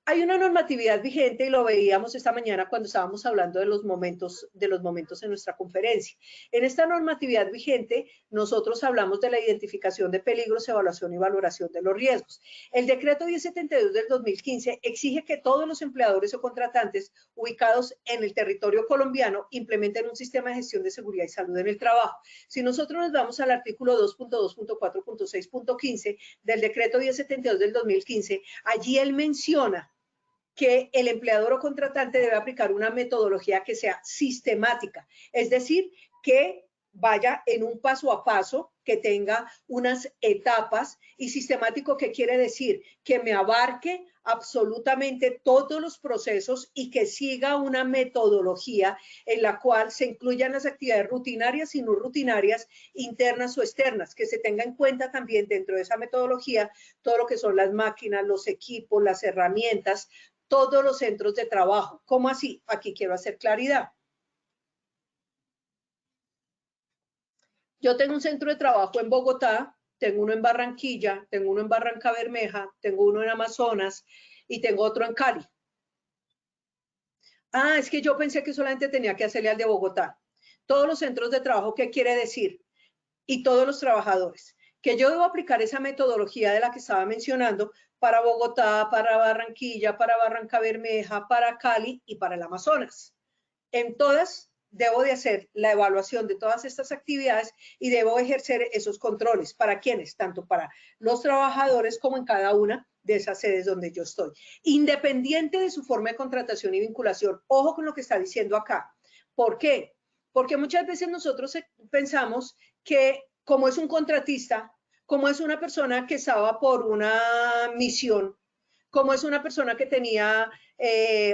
Hay una normatividad vigente y lo veíamos esta mañana cuando estábamos hablando de los momentos en nuestra conferencia. En esta normatividad vigente, nosotros hablamos de la identificación de peligros, evaluación y valoración de los riesgos. El decreto 1072 del 2015 exige que todos los empleadores o contratantes ubicados en el territorio colombiano implementen un sistema de gestión de seguridad y salud en el trabajo. Si nosotros nos vamos al artículo 2.2.4.6.15 del decreto 1072 del 2015, allí él menciona que el empleador o contratante debe aplicar una metodología que sea sistemática, es decir, que vaya en un paso a paso, que tenga unas etapas. Y sistemático, ¿qué quiere decir? Que me abarque absolutamente todos los procesos y que siga una metodología en la cual se incluyan las actividades rutinarias y no rutinarias, internas o externas, que se tenga en cuenta también dentro de esa metodología todo lo que son las máquinas, los equipos, las herramientas, todos los centros de trabajo. ¿Cómo así? Aquí quiero hacer claridad. Yo tengo un centro de trabajo en Bogotá, tengo uno en Barranquilla, tengo uno en Barrancabermeja, tengo uno en Amazonas y tengo otro en Cali. Ah, es que yo pensé que solamente tenía que hacerle al de Bogotá. Todos los centros de trabajo, ¿qué quiere decir? Y todos los trabajadores. Que yo debo aplicar esa metodología de la que estaba mencionando para Bogotá, para Barranquilla, para Barrancabermeja, para Cali y para el Amazonas. En todas debo de hacer la evaluación de todas estas actividades y debo ejercer esos controles. ¿Para quiénes? Tanto para los trabajadores como en cada una de esas sedes donde yo estoy. Independiente de su forma de contratación y vinculación. Ojo con lo que está diciendo acá. ¿Por qué? Porque muchas veces nosotros pensamos que como es un contratista, como es una persona que estaba por una misión, como es una persona que tenía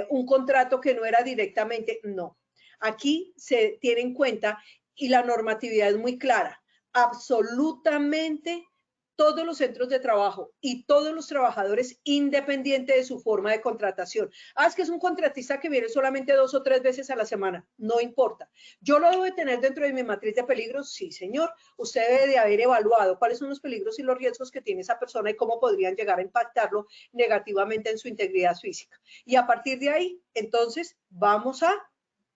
un contrato que no era directamente, no. Aquí se tiene en cuenta y la normatividad es muy clara. Absolutamente todos los centros de trabajo y todos los trabajadores, independiente de su forma de contratación. Ah, es que es un contratista que viene solamente 2 o 3 veces a la semana. No importa. ¿Yo lo debo de tener dentro de mi matriz de peligros? Sí, señor. Usted debe de haber evaluado cuáles son los peligros y los riesgos que tiene esa persona y cómo podrían llegar a impactarlo negativamente en su integridad física. Y a partir de ahí, entonces, vamos a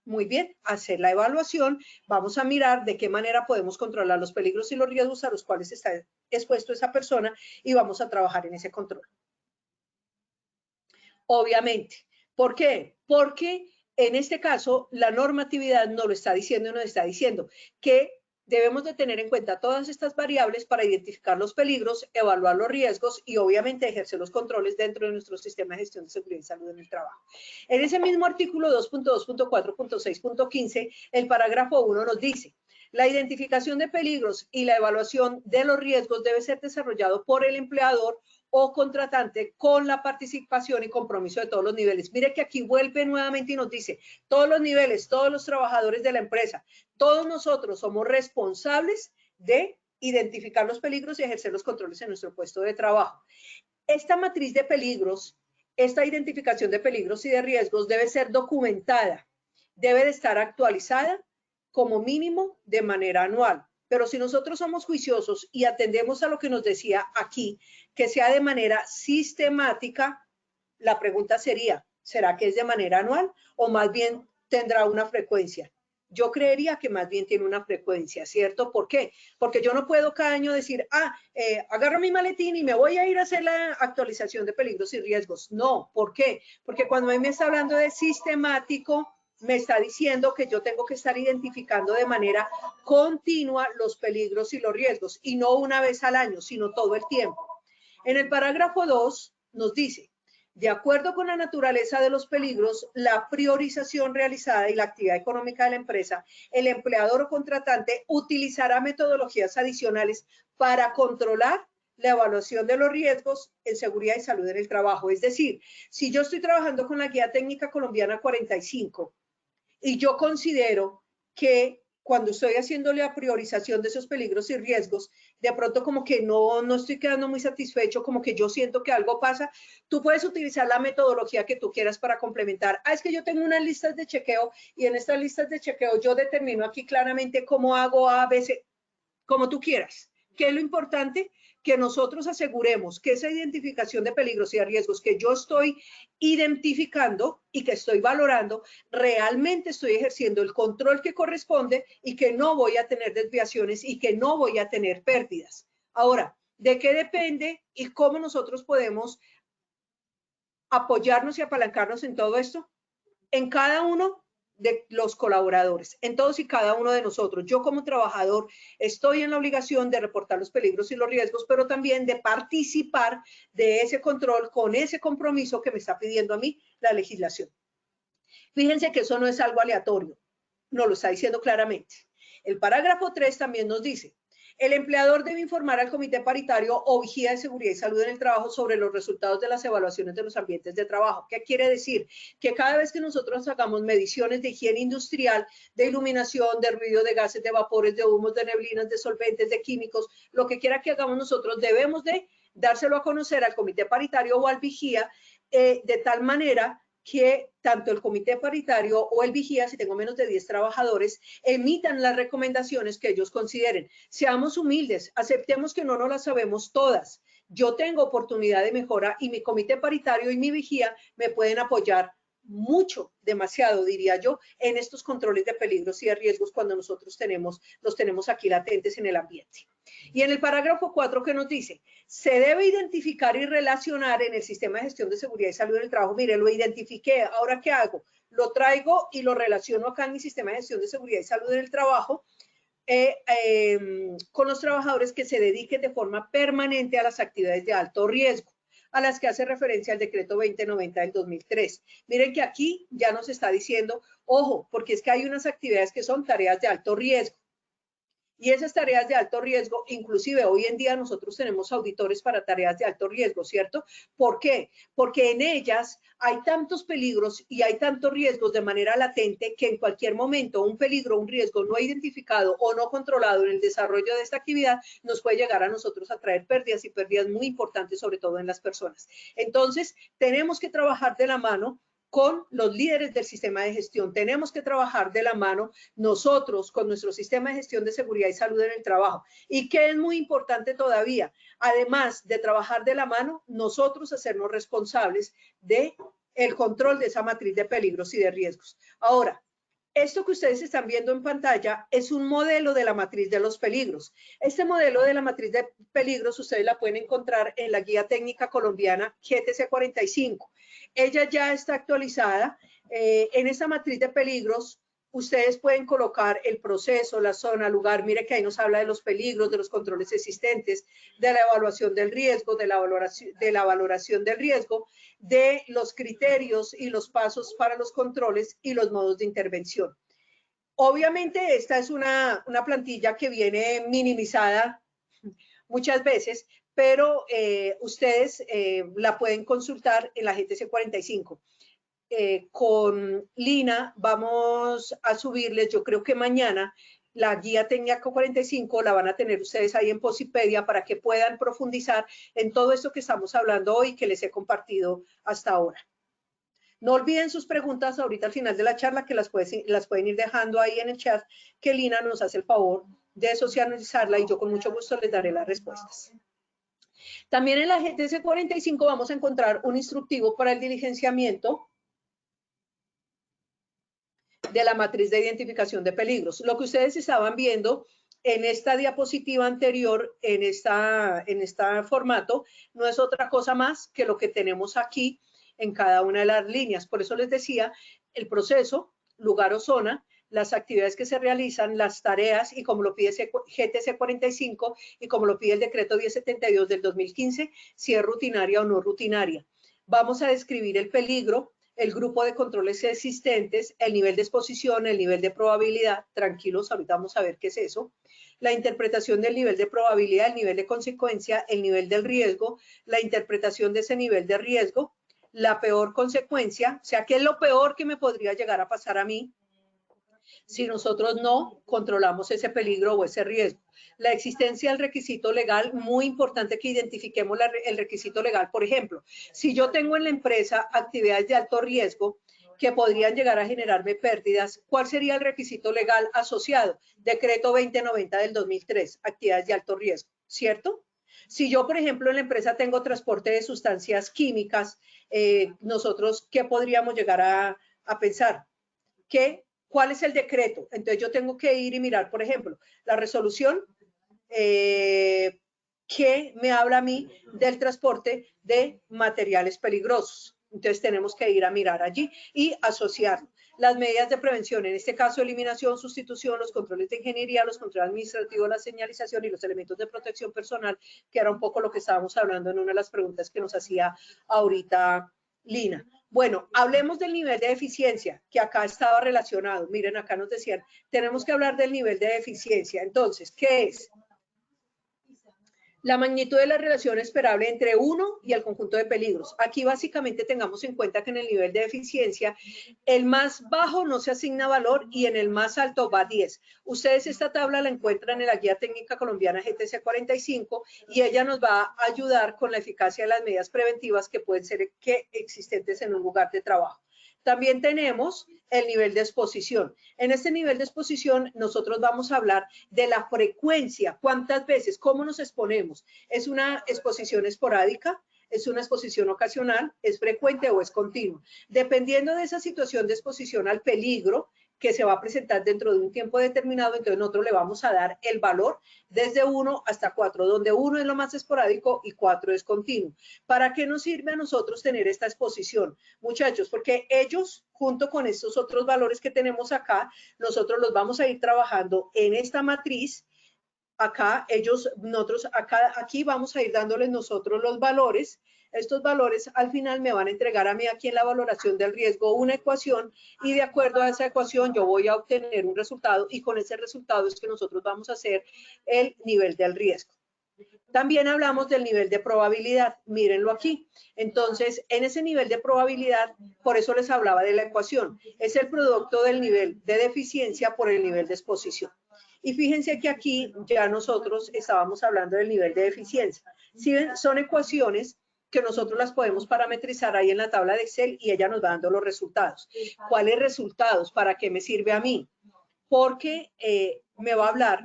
muy bien, hacer la evaluación, vamos a mirar de qué manera podemos controlar los peligros y los riesgos a los cuales está expuesto esa persona y vamos a trabajar en ese control. Obviamente. ¿Por qué? Porque en este caso la normatividad no lo está diciendo y nos está diciendo que debemos de tener en cuenta todas estas variables para identificar los peligros, evaluar los riesgos y obviamente ejercer los controles dentro de nuestro sistema de gestión de seguridad y salud en el trabajo. En ese mismo artículo 2.2.4.6.15, el parágrafo 1 nos dice: la identificación de peligros y la evaluación de los riesgos debe ser desarrollado por el empleador o contratante con la participación y compromiso de todos los niveles. Mire que aquí vuelve nuevamente y nos dice, todos los niveles, todos los trabajadores de la empresa, todos nosotros somos responsables de identificar los peligros y ejercer los controles en nuestro puesto de trabajo. Esta matriz de peligros, esta identificación de peligros y de riesgos debe ser documentada, debe de estar actualizada como mínimo de manera anual. Pero si nosotros somos juiciosos y atendemos a lo que nos decía aquí, que sea de manera sistemática, la pregunta sería, ¿será que es de manera anual o más bien tendrá una frecuencia? Yo creería que más bien tiene una frecuencia, ¿cierto? ¿Por qué? Porque yo no puedo cada año decir, agarro mi maletín y me voy a ir a hacer la actualización de peligros y riesgos. No, ¿por qué? Porque cuando a mí me está hablando de sistemático, me está diciendo que yo tengo que estar identificando de manera continua los peligros y los riesgos, y no una vez al año, sino todo el tiempo. En el parágrafo 2 nos dice, de acuerdo con la naturaleza de los peligros, la priorización realizada y la actividad económica de la empresa, el empleador o contratante utilizará metodologías adicionales para controlar la evaluación de los riesgos en seguridad y salud en el trabajo. Es decir, si yo estoy trabajando con la Guía Técnica Colombiana 45 y yo considero que cuando estoy haciendo la priorización de esos peligros y riesgos, de pronto como que no estoy quedando muy satisfecho, como que yo siento que algo pasa, tú puedes utilizar la metodología que tú quieras para complementar. Es que yo tengo unas listas de chequeo y en estas listas de chequeo yo determino aquí claramente cómo hago A, B, C, como tú quieras. ¿Qué es lo importante? Que nosotros aseguremos que esa identificación de peligros y de riesgos que yo estoy identificando y que estoy valorando, realmente estoy ejerciendo el control que corresponde y que no voy a tener desviaciones y que no voy a tener pérdidas. Ahora, ¿de qué depende y cómo nosotros podemos apoyarnos y apalancarnos en todo esto? En cada uno de los colaboradores, en todos y cada uno de nosotros. Yo como trabajador estoy en la obligación de reportar los peligros y los riesgos, pero también de participar de ese control con ese compromiso que me está pidiendo a mí la legislación. Fíjense que eso no es algo aleatorio, nos lo está diciendo claramente. El parágrafo 3 también nos dice, el empleador debe informar al comité paritario o vigía de seguridad y salud en el trabajo sobre los resultados de las evaluaciones de los ambientes de trabajo. ¿Qué quiere decir? Que cada vez que nosotros hagamos mediciones de higiene industrial, de iluminación, de ruido, de gases, de vapores, de humos, de neblinas, de solventes, de químicos, lo que quiera que hagamos nosotros, debemos de dárselo a conocer al comité paritario o al vigía de tal manera que tanto el comité paritario o el vigía, si tengo menos de 10 trabajadores, emitan las recomendaciones que ellos consideren. Seamos humildes, aceptemos que no nos las sabemos todas. Yo tengo oportunidad de mejora y mi comité paritario y mi vigía me pueden apoyar mucho, demasiado, diría yo, en estos controles de peligros y de riesgos cuando nosotros los tenemos aquí latentes en el ambiente. Y en el parágrafo 4 que nos dice, se debe identificar y relacionar en el sistema de gestión de seguridad y salud en el trabajo. Mire, lo identifiqué, ¿ahora qué hago? Lo traigo y lo relaciono acá en mi sistema de gestión de seguridad y salud en el trabajo con los trabajadores que se dediquen de forma permanente a las actividades de alto riesgo, a las que hace referencia el decreto 2090 del 2003. Miren que aquí ya nos está diciendo, ojo, porque es que hay unas actividades que son tareas de alto riesgo. Y esas tareas de alto riesgo, inclusive hoy en día nosotros tenemos auditores para tareas de alto riesgo, ¿cierto? ¿Por qué? Porque en ellas hay tantos peligros y hay tantos riesgos de manera latente que en cualquier momento un peligro, un riesgo no identificado o no controlado en el desarrollo de esta actividad nos puede llegar a nosotros a traer pérdidas y pérdidas muy importantes, sobre todo en las personas. Entonces, tenemos que trabajar de la mano con los líderes del sistema de gestión. Tenemos que trabajar de la mano nosotros con nuestro sistema de gestión de seguridad y salud en el trabajo. Y que es muy importante todavía, además de trabajar de la mano, nosotros hacernos responsables de el control de esa matriz de peligros y de riesgos. Ahora, esto que ustedes están viendo en pantalla es un modelo de la matriz de los peligros. Este modelo de la matriz de peligros ustedes la pueden encontrar en la Guía Técnica Colombiana GTC 45. Ella ya está actualizada. En esta matriz de peligros ustedes pueden colocar el proceso, la zona, lugar. Mire que ahí nos habla de los peligros, de los controles existentes, de la evaluación del riesgo, de la valoración del riesgo, de los criterios y los pasos para los controles y los modos de intervención. Obviamente esta es una plantilla que viene minimizada muchas veces, pero ustedes la pueden consultar en la GTC 45. Con Lina vamos a subirles, yo creo que mañana, la guía Técnica 45 la van a tener ustedes ahí en Posipedia para que puedan profundizar en todo esto que estamos hablando hoy que les he compartido hasta ahora. No olviden sus preguntas ahorita al final de la charla, que las pueden ir dejando ahí en el chat, que Lina nos hace el favor de socializarla y yo con mucho gusto les daré las respuestas. También en la GTC 45 vamos a encontrar un instructivo para el diligenciamiento de la matriz de identificación de peligros. Lo que ustedes estaban viendo en esta diapositiva anterior, en este formato, no es otra cosa más que lo que tenemos aquí en cada una de las líneas. Por eso les decía, el proceso, lugar o zona, las actividades que se realizan, las tareas, y como lo pide GTC 45 y como lo pide el decreto 1072 del 2015, si es rutinaria o no rutinaria. Vamos a describir el peligro, el grupo de controles existentes, el nivel de exposición, el nivel de probabilidad. Tranquilos, ahorita vamos a ver qué es eso. La interpretación del nivel de probabilidad, el nivel de consecuencia, el nivel del riesgo, la interpretación de ese nivel de riesgo, la peor consecuencia, o sea, ¿qué es lo peor que me podría llegar a pasar a mí si nosotros no controlamos ese peligro o ese riesgo? La existencia del requisito legal, muy importante que identifiquemos el requisito legal. Por ejemplo, si yo tengo en la empresa actividades de alto riesgo que podrían llegar a generarme pérdidas, ¿cuál sería el requisito legal asociado? Decreto 2090 del 2003, actividades de alto riesgo, ¿cierto? Si yo, por ejemplo, en la empresa tengo transporte de sustancias químicas, nosotros, ¿qué podríamos llegar a pensar? ¿Cuál es el decreto? Entonces yo tengo que ir y mirar, por ejemplo, la resolución que me habla a mí del transporte de materiales peligrosos. Entonces tenemos que ir a mirar allí y asociar las medidas de prevención, en este caso eliminación, sustitución, los controles de ingeniería, los controles administrativos, la señalización y los elementos de protección personal, que era un poco lo que estábamos hablando en una de las preguntas que nos hacía ahorita Lina. Bueno, hablemos del nivel de eficiencia, que acá estaba relacionado. Miren, acá nos decían, tenemos que hablar del nivel de eficiencia. Entonces, ¿qué es? La magnitud de la relación esperable entre uno y el conjunto de peligros. Aquí básicamente tengamos en cuenta que en el nivel de eficiencia, el más bajo no se asigna valor y en el más alto va 10. Ustedes esta tabla la encuentran en la Guía Técnica Colombiana GTC 45 y ella nos va a ayudar con la eficacia de las medidas preventivas que pueden ser existentes en un lugar de trabajo. También tenemos el nivel de exposición. En este nivel de exposición nosotros vamos a hablar de la frecuencia, cuántas veces, cómo nos exponemos. ¿Es una exposición esporádica? ¿Es una exposición ocasional? ¿Es frecuente o es continua? Dependiendo de esa situación de exposición al peligro que se va a presentar dentro de un tiempo determinado, entonces nosotros le vamos a dar el valor desde 1 hasta 4, donde 1 es lo más esporádico y 4 es continuo. ¿Para qué nos sirve a nosotros tener esta exposición, muchachos? Porque ellos, junto con estos otros valores que tenemos acá, nosotros los vamos a ir trabajando en esta matriz. Acá aquí vamos a ir dándoles nosotros los valores. Estos valores al final me van a entregar a mí aquí en la valoración del riesgo una ecuación y de acuerdo a esa ecuación yo voy a obtener un resultado y con ese resultado es que nosotros vamos a hacer el nivel del riesgo. También hablamos del nivel de probabilidad, mírenlo aquí. Entonces, en ese nivel de probabilidad, por eso les hablaba de la ecuación, es el producto del nivel de deficiencia por el nivel de exposición. Y fíjense que aquí ya nosotros estábamos hablando del nivel de eficiencia. ¿Sí ven? Son ecuaciones que nosotros las podemos parametrizar ahí en la tabla de Excel y ella nos va dando los resultados. ¿Cuáles resultados? ¿Para qué me sirve a mí? Porque me va a hablar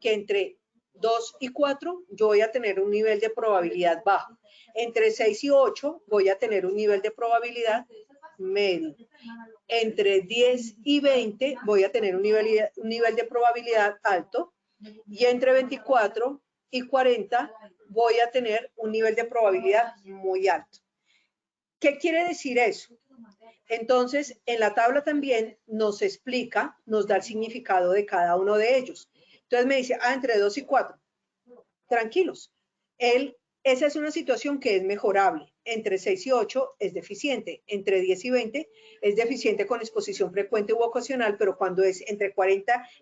que entre 2 y 4 yo voy a tener un nivel de probabilidad bajo. Entre 6 y 8 voy a tener un nivel de probabilidad medio. Entre 10 y 20 voy a tener un nivel de probabilidad alto. Y entre 24 y 40 voy a tener un nivel de probabilidad muy alto. ¿Qué quiere decir eso? Entonces, en la tabla también nos explica, nos da el significado de cada uno de ellos. Entonces me dice, entre 2 y 4. Tranquilos. Esa es una situación que es mejorable. Entre 6 y 8 es deficiente. Entre 10 y 20 es deficiente con exposición frecuente u ocasional, pero cuando es entre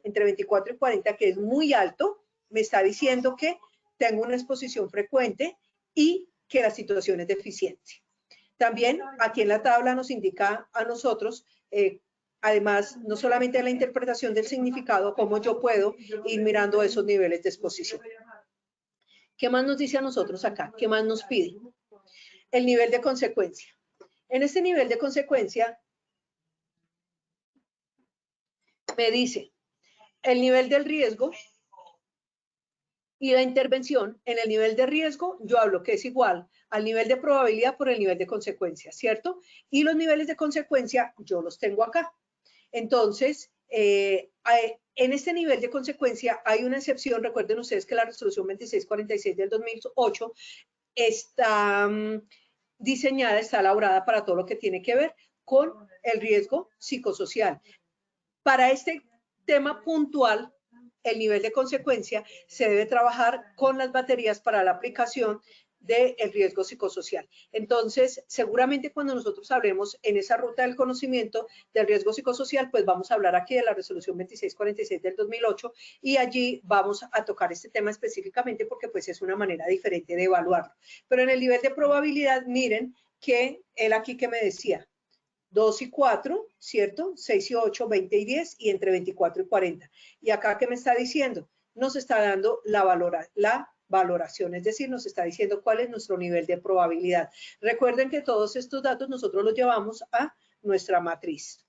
24 y 40, que es muy alto, me está diciendo que tengo una exposición frecuente y que la situación es deficiente. También aquí en la tabla nos indica a nosotros, además, no solamente la interpretación del significado, cómo yo puedo ir mirando esos niveles de exposición. ¿Qué más nos dice a nosotros acá? ¿Qué más nos pide? El nivel de consecuencia. En este nivel de consecuencia, me dice el nivel del riesgo y la intervención. En el nivel de riesgo, yo hablo que es igual al nivel de probabilidad por el nivel de consecuencia, ¿cierto? Y los niveles de consecuencia, yo los tengo acá. Entonces, en este nivel de consecuencia hay una excepción. Recuerden ustedes que la resolución 2646 del 2008 está diseñada, está elaborada para todo lo que tiene que ver con el riesgo psicosocial. Para este tema puntual, el nivel de consecuencia se debe trabajar con las baterías para la aplicación del riesgo psicosocial. Entonces, seguramente cuando nosotros hablemos en esa ruta del conocimiento del riesgo psicosocial, pues vamos a hablar aquí de la resolución 2646 del 2008 y allí vamos a tocar este tema específicamente porque pues es una manera diferente de evaluarlo. Pero en el nivel de probabilidad, miren que él aquí que me decía, 2 y 4, ¿cierto? 6 y 8, 20 y 10 y entre 24 y 40. Y acá, ¿qué me está diciendo? Nos está dando la valoración, es decir, nos está diciendo cuál es nuestro nivel de probabilidad. Recuerden que todos estos datos nosotros los llevamos a nuestra matriz.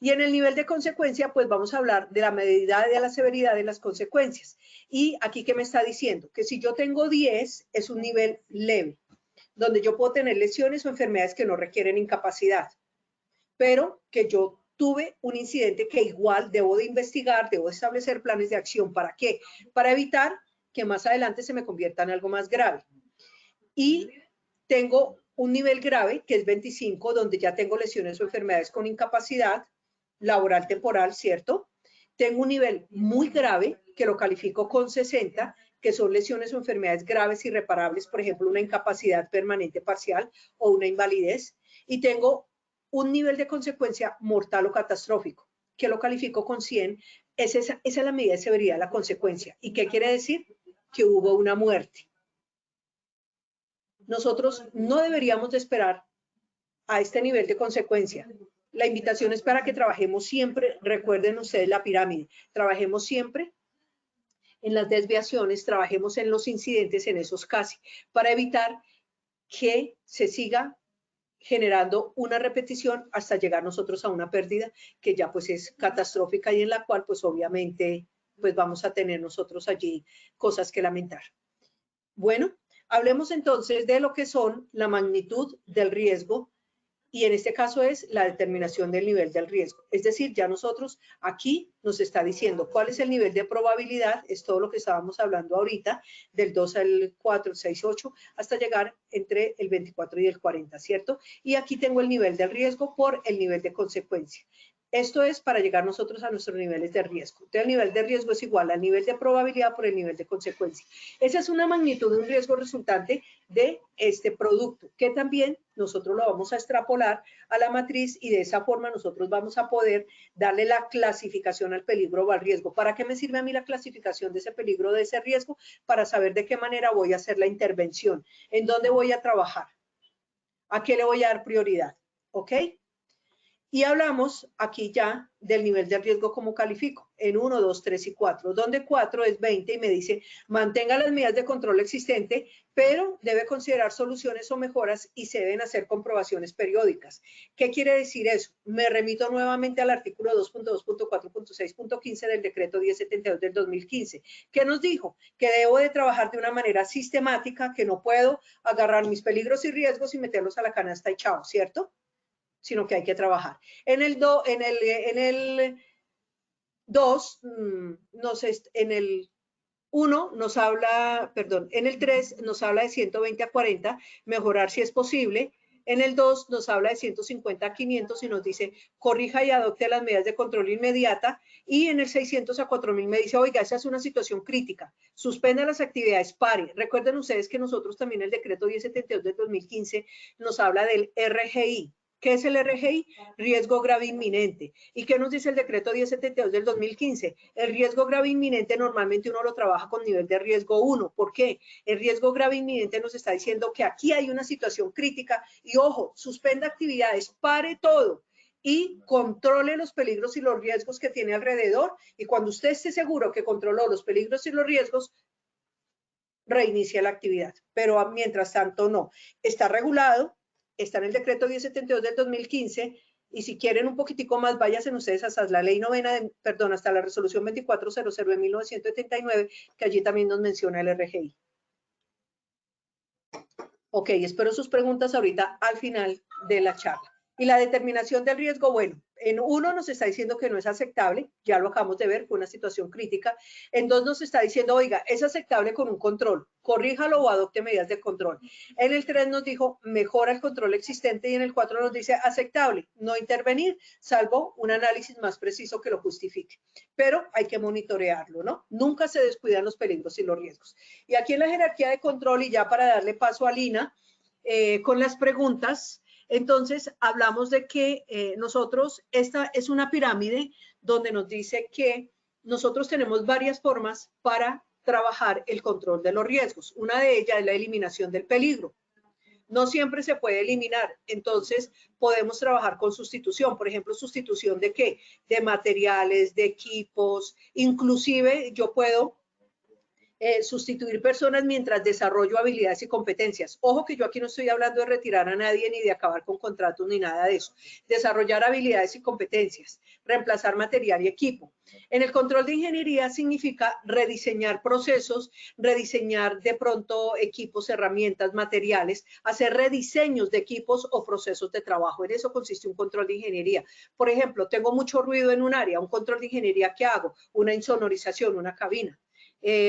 Y en el nivel de consecuencia, pues vamos a hablar de la medida de la severidad de las consecuencias. Y aquí, ¿qué me está diciendo? Que si yo tengo 10, es un nivel leve, donde yo puedo tener lesiones o enfermedades que no requieren incapacidad, pero que yo tuve un incidente que igual debo de investigar, debo de establecer planes de acción. ¿Para qué? Para evitar que más adelante se me convierta en algo más grave. Y tengo un nivel grave, que es 25, donde ya tengo lesiones o enfermedades con incapacidad laboral temporal, ¿cierto? Tengo un nivel muy grave, que lo califico con 60, que son lesiones o enfermedades graves irreparables, por ejemplo, una incapacidad permanente parcial o una invalidez. Y tengo un nivel de consecuencia mortal o catastrófico, que lo califico con 100. Esa es la medida de severidad de la consecuencia. ¿Y qué quiere decir? Que hubo una muerte. Nosotros no deberíamos de esperar a este nivel de consecuencia. La invitación es para que trabajemos siempre, recuerden ustedes la pirámide, trabajemos siempre en las desviaciones, trabajemos en los incidentes, en esos casi, para evitar que se siga generando una repetición hasta llegar nosotros a una pérdida que ya pues es catastrófica y en la cual pues obviamente pues vamos a tener nosotros allí cosas que lamentar. Bueno, hablemos entonces de lo que son la magnitud del riesgo y en este caso es la determinación del nivel del riesgo. Es decir, ya nosotros aquí nos está diciendo cuál es el nivel de probabilidad, es todo lo que estábamos hablando ahorita, del 2 al 4, el 6, 8, hasta llegar entre el 24 y el 40, ¿cierto? Y aquí tengo el nivel del riesgo por el nivel de consecuencia. Esto es para llegar nosotros a nuestros niveles de riesgo. Entonces, el nivel de riesgo es igual al nivel de probabilidad por el nivel de consecuencia. Esa es una magnitud de un riesgo resultante de este producto, que también nosotros lo vamos a extrapolar a la matriz y de esa forma nosotros vamos a poder darle la clasificación al peligro o al riesgo. ¿Para qué me sirve a mí la clasificación de ese peligro, de ese riesgo? Para saber de qué manera voy a hacer la intervención, en dónde voy a trabajar, a qué le voy a dar prioridad, ¿ok? Y hablamos aquí ya del nivel de riesgo como califico, en 1, 2, 3 y 4, donde 4 es 20 y me dice mantenga las medidas de control existente, pero debe considerar soluciones o mejoras y se deben hacer comprobaciones periódicas. ¿Qué quiere decir eso? Me remito nuevamente al artículo 2.2.4.6.15 del decreto 1072 del 2015, que nos dijo que debo de trabajar de una manera sistemática, que no puedo agarrar mis peligros y riesgos y meterlos a la canasta y chao, ¿cierto? Sino que hay que trabajar. En el 2, no sé, en el 1 nos habla, perdón, en el 3 nos habla de 120 a 40, mejorar si es posible. En el 2 nos habla de 150 a 500 y nos dice corrija y adopte las medidas de control inmediata. Y en el 600 a 4000 me dice, oiga, esa es una situación crítica, suspenda las actividades, pare. Recuerden ustedes que nosotros también el decreto 1072 del 2015 nos habla del RGI. ¿Qué es el RGI? Riesgo grave inminente. ¿Y qué nos dice el decreto 1072 del 2015? El riesgo grave inminente normalmente uno lo trabaja con nivel de riesgo 1. ¿Por qué? El riesgo grave inminente nos está diciendo que aquí hay una situación crítica y ojo, suspenda actividades, pare todo y controle los peligros y los riesgos que tiene alrededor y cuando usted esté seguro que controló los peligros y los riesgos, reinicia la actividad. Pero mientras tanto no. Está regulado. Está en el decreto 1072 del 2015 y si quieren un poquitico más, váyanse ustedes hasta la ley novena, hasta la resolución 2400 de 1979, que allí también nos menciona el RGI. Ok, espero sus preguntas ahorita al final de la charla. Y la determinación del riesgo, bueno, en uno nos está diciendo que no es aceptable, ya lo acabamos de ver, fue una situación crítica. En dos nos está diciendo, oiga, es aceptable con un control, corríjalo o adopte medidas de control. En el 3 nos dijo, mejora el control existente, y en el 4 nos dice, aceptable, no intervenir, salvo un análisis más preciso que lo justifique. Pero hay que monitorearlo, ¿no? Nunca se descuidan los peligros y los riesgos. Y aquí en la jerarquía de control, y ya para darle paso a Lina, con las preguntas, entonces hablamos de que nosotros, esta es una pirámide donde nos dice que nosotros tenemos varias formas para trabajar el control de los riesgos. Una de ellas es la eliminación del peligro. No siempre se puede eliminar, entonces podemos trabajar con sustitución, por ejemplo, sustitución de qué, de materiales, de equipos, inclusive yo puedo sustituir personas mientras desarrollo habilidades y competencias. Ojo que yo aquí no estoy hablando de retirar a nadie ni de acabar con contratos ni nada de eso. Desarrollar habilidades y competencias, reemplazar material y equipo. En el control de ingeniería significa rediseñar procesos, rediseñar de pronto equipos, herramientas, materiales, hacer rediseños de equipos o procesos de trabajo. En eso consiste un control de ingeniería. Por ejemplo, tengo mucho ruido en un área, un control de ingeniería, ¿qué hago? Una insonorización, una cabina.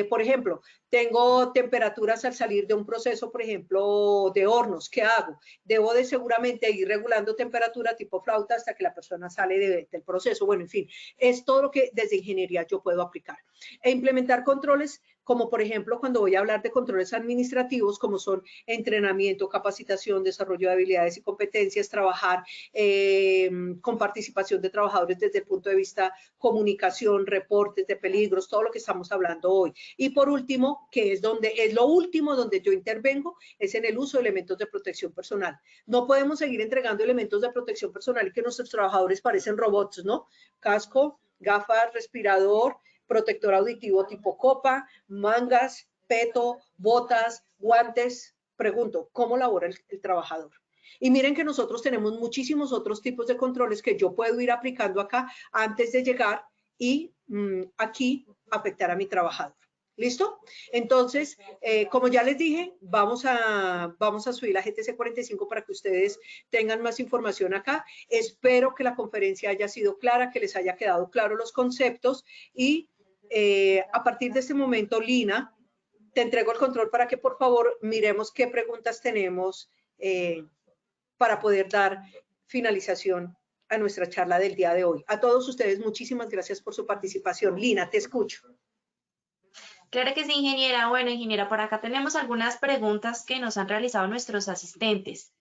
Por ejemplo, tengo temperaturas al salir de un proceso, por ejemplo, de hornos, ¿qué hago? Debo de seguramente ir regulando temperatura tipo flauta hasta que la persona sale del proceso. Bueno, en fin, es todo lo que desde ingeniería yo puedo aplicar. E implementar controles, como por ejemplo, cuando voy a hablar de controles administrativos, como son entrenamiento, capacitación, desarrollo de habilidades y competencias, trabajar con participación de trabajadores desde el punto de vista comunicación, reportes de peligros, todo lo que estamos hablando hoy. Y por último, que es lo último donde yo intervengo, es en el uso de elementos de protección personal. No podemos seguir entregando elementos de protección personal y que nuestros trabajadores parecen robots, ¿no? Casco, gafas, respirador, protector auditivo tipo copa, mangas, peto, botas, guantes. Pregunto, ¿cómo labora el trabajador? Y miren que nosotros tenemos muchísimos otros tipos de controles que yo puedo ir aplicando acá antes de llegar y aquí afectar a mi trabajador. ¿Listo? Entonces, como ya les dije, vamos a subir la GTC 45 para que ustedes tengan más información acá. Espero que la conferencia haya sido clara, que les haya quedado claro los conceptos y a partir de este momento, Lina, te entrego el control para que por favor miremos qué preguntas tenemos para poder dar finalización a nuestra charla del día de hoy. A todos ustedes, muchísimas gracias por su participación. Lina, te escucho. Claro que sí, ingeniera. Bueno, ingeniera, por acá tenemos algunas preguntas que nos han realizado nuestros asistentes.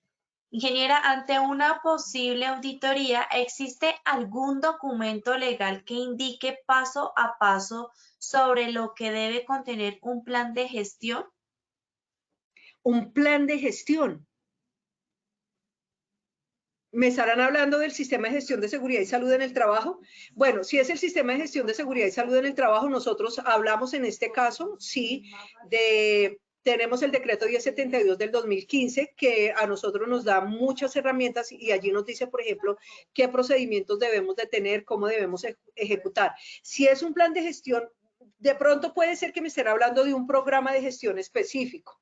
Ingeniera, ante una posible auditoría, ¿existe algún documento legal que indique paso a paso sobre lo que debe contener un plan de gestión? Un plan de gestión. ¿Me estarán hablando del sistema de gestión de seguridad y salud en el trabajo? Bueno, si es el sistema de gestión de seguridad y salud en el trabajo, nosotros hablamos en este caso, sí, tenemos el decreto 1072 del 2015 que a nosotros nos da muchas herramientas y allí nos dice, por ejemplo, qué procedimientos debemos de tener, cómo debemos ejecutar. Si es un plan de gestión, de pronto puede ser que me estén hablando de un programa de gestión específico.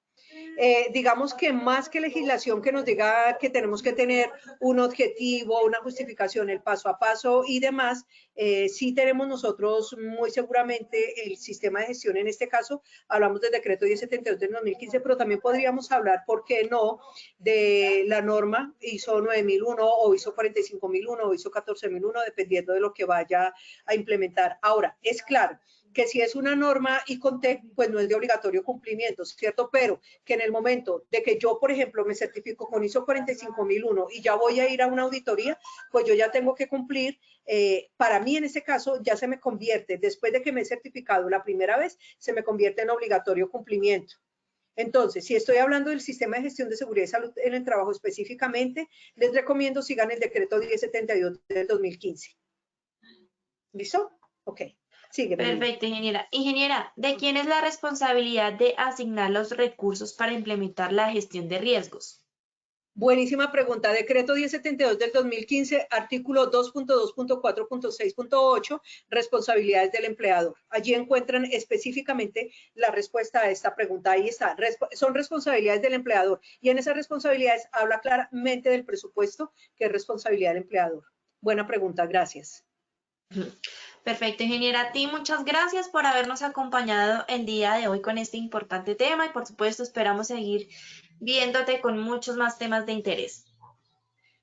Digamos que más que legislación que nos diga que tenemos que tener un objetivo, una justificación, el paso a paso y demás, sí tenemos nosotros muy seguramente el sistema de gestión. En este caso hablamos del decreto 1072 del 2015, pero también podríamos hablar, ¿por qué no?, de la norma ISO 9001 o ISO 45001 o ISO 14001, dependiendo de lo que vaya a implementar. Ahora, es claro que si es una norma ICONTEC, pues no es de obligatorio cumplimiento, ¿cierto? Pero que en el momento de que yo, por ejemplo, me certifico con ISO 45001 y ya voy a ir a una auditoría, pues yo ya tengo que cumplir. Para mí, en este caso, ya se me convierte, después de que me he certificado la primera vez, se me convierte en obligatorio cumplimiento. Entonces, si estoy hablando del sistema de gestión de seguridad y salud en el trabajo específicamente, les recomiendo sigan el decreto 1072 del 2015. ¿Listo? Ok. Sigue, Perfecto, ingeniera. Ingeniera, ¿de quién es la responsabilidad de asignar los recursos para implementar la gestión de riesgos? Buenísima pregunta. Decreto 1072 del 2015, artículo 2.2.4.6.8, responsabilidades del empleador. Allí encuentran específicamente la respuesta a esta pregunta. Ahí está. Son responsabilidades del empleador. Y en esas responsabilidades habla claramente del presupuesto, que es responsabilidad del empleador. Buena pregunta. Gracias. Perfecto, ingeniera. A ti muchas gracias por habernos acompañado el día de hoy con este importante tema y por supuesto esperamos seguir viéndote con muchos más temas de interés.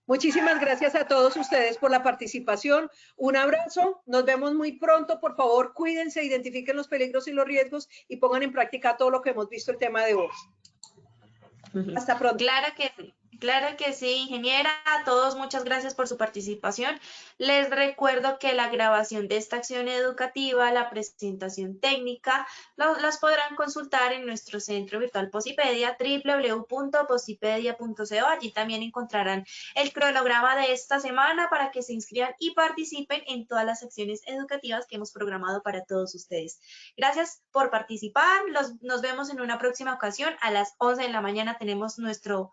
Muchísimas gracias a todos ustedes por la participación. Un abrazo. Nos vemos muy pronto. Por favor, cuídense, identifiquen los peligros y los riesgos y pongan en práctica todo lo que hemos visto el tema de hoy. Hasta pronto. Claro que sí, ingeniera. A todos muchas gracias por su participación. Les recuerdo que la grabación de esta acción educativa, la presentación técnica, las podrán consultar en nuestro centro virtual Posipedia, www.posipedia.co. Allí también encontrarán el cronograma de esta semana para que se inscriban y participen en todas las acciones educativas que hemos programado para todos ustedes. Gracias por participar. Nos vemos en una próxima ocasión. A las 11 de la mañana tenemos nuestra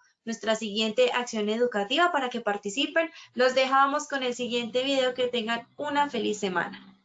siguiente acción educativa para que participen. Los dejamos con el siguiente video. Que tengan una feliz semana.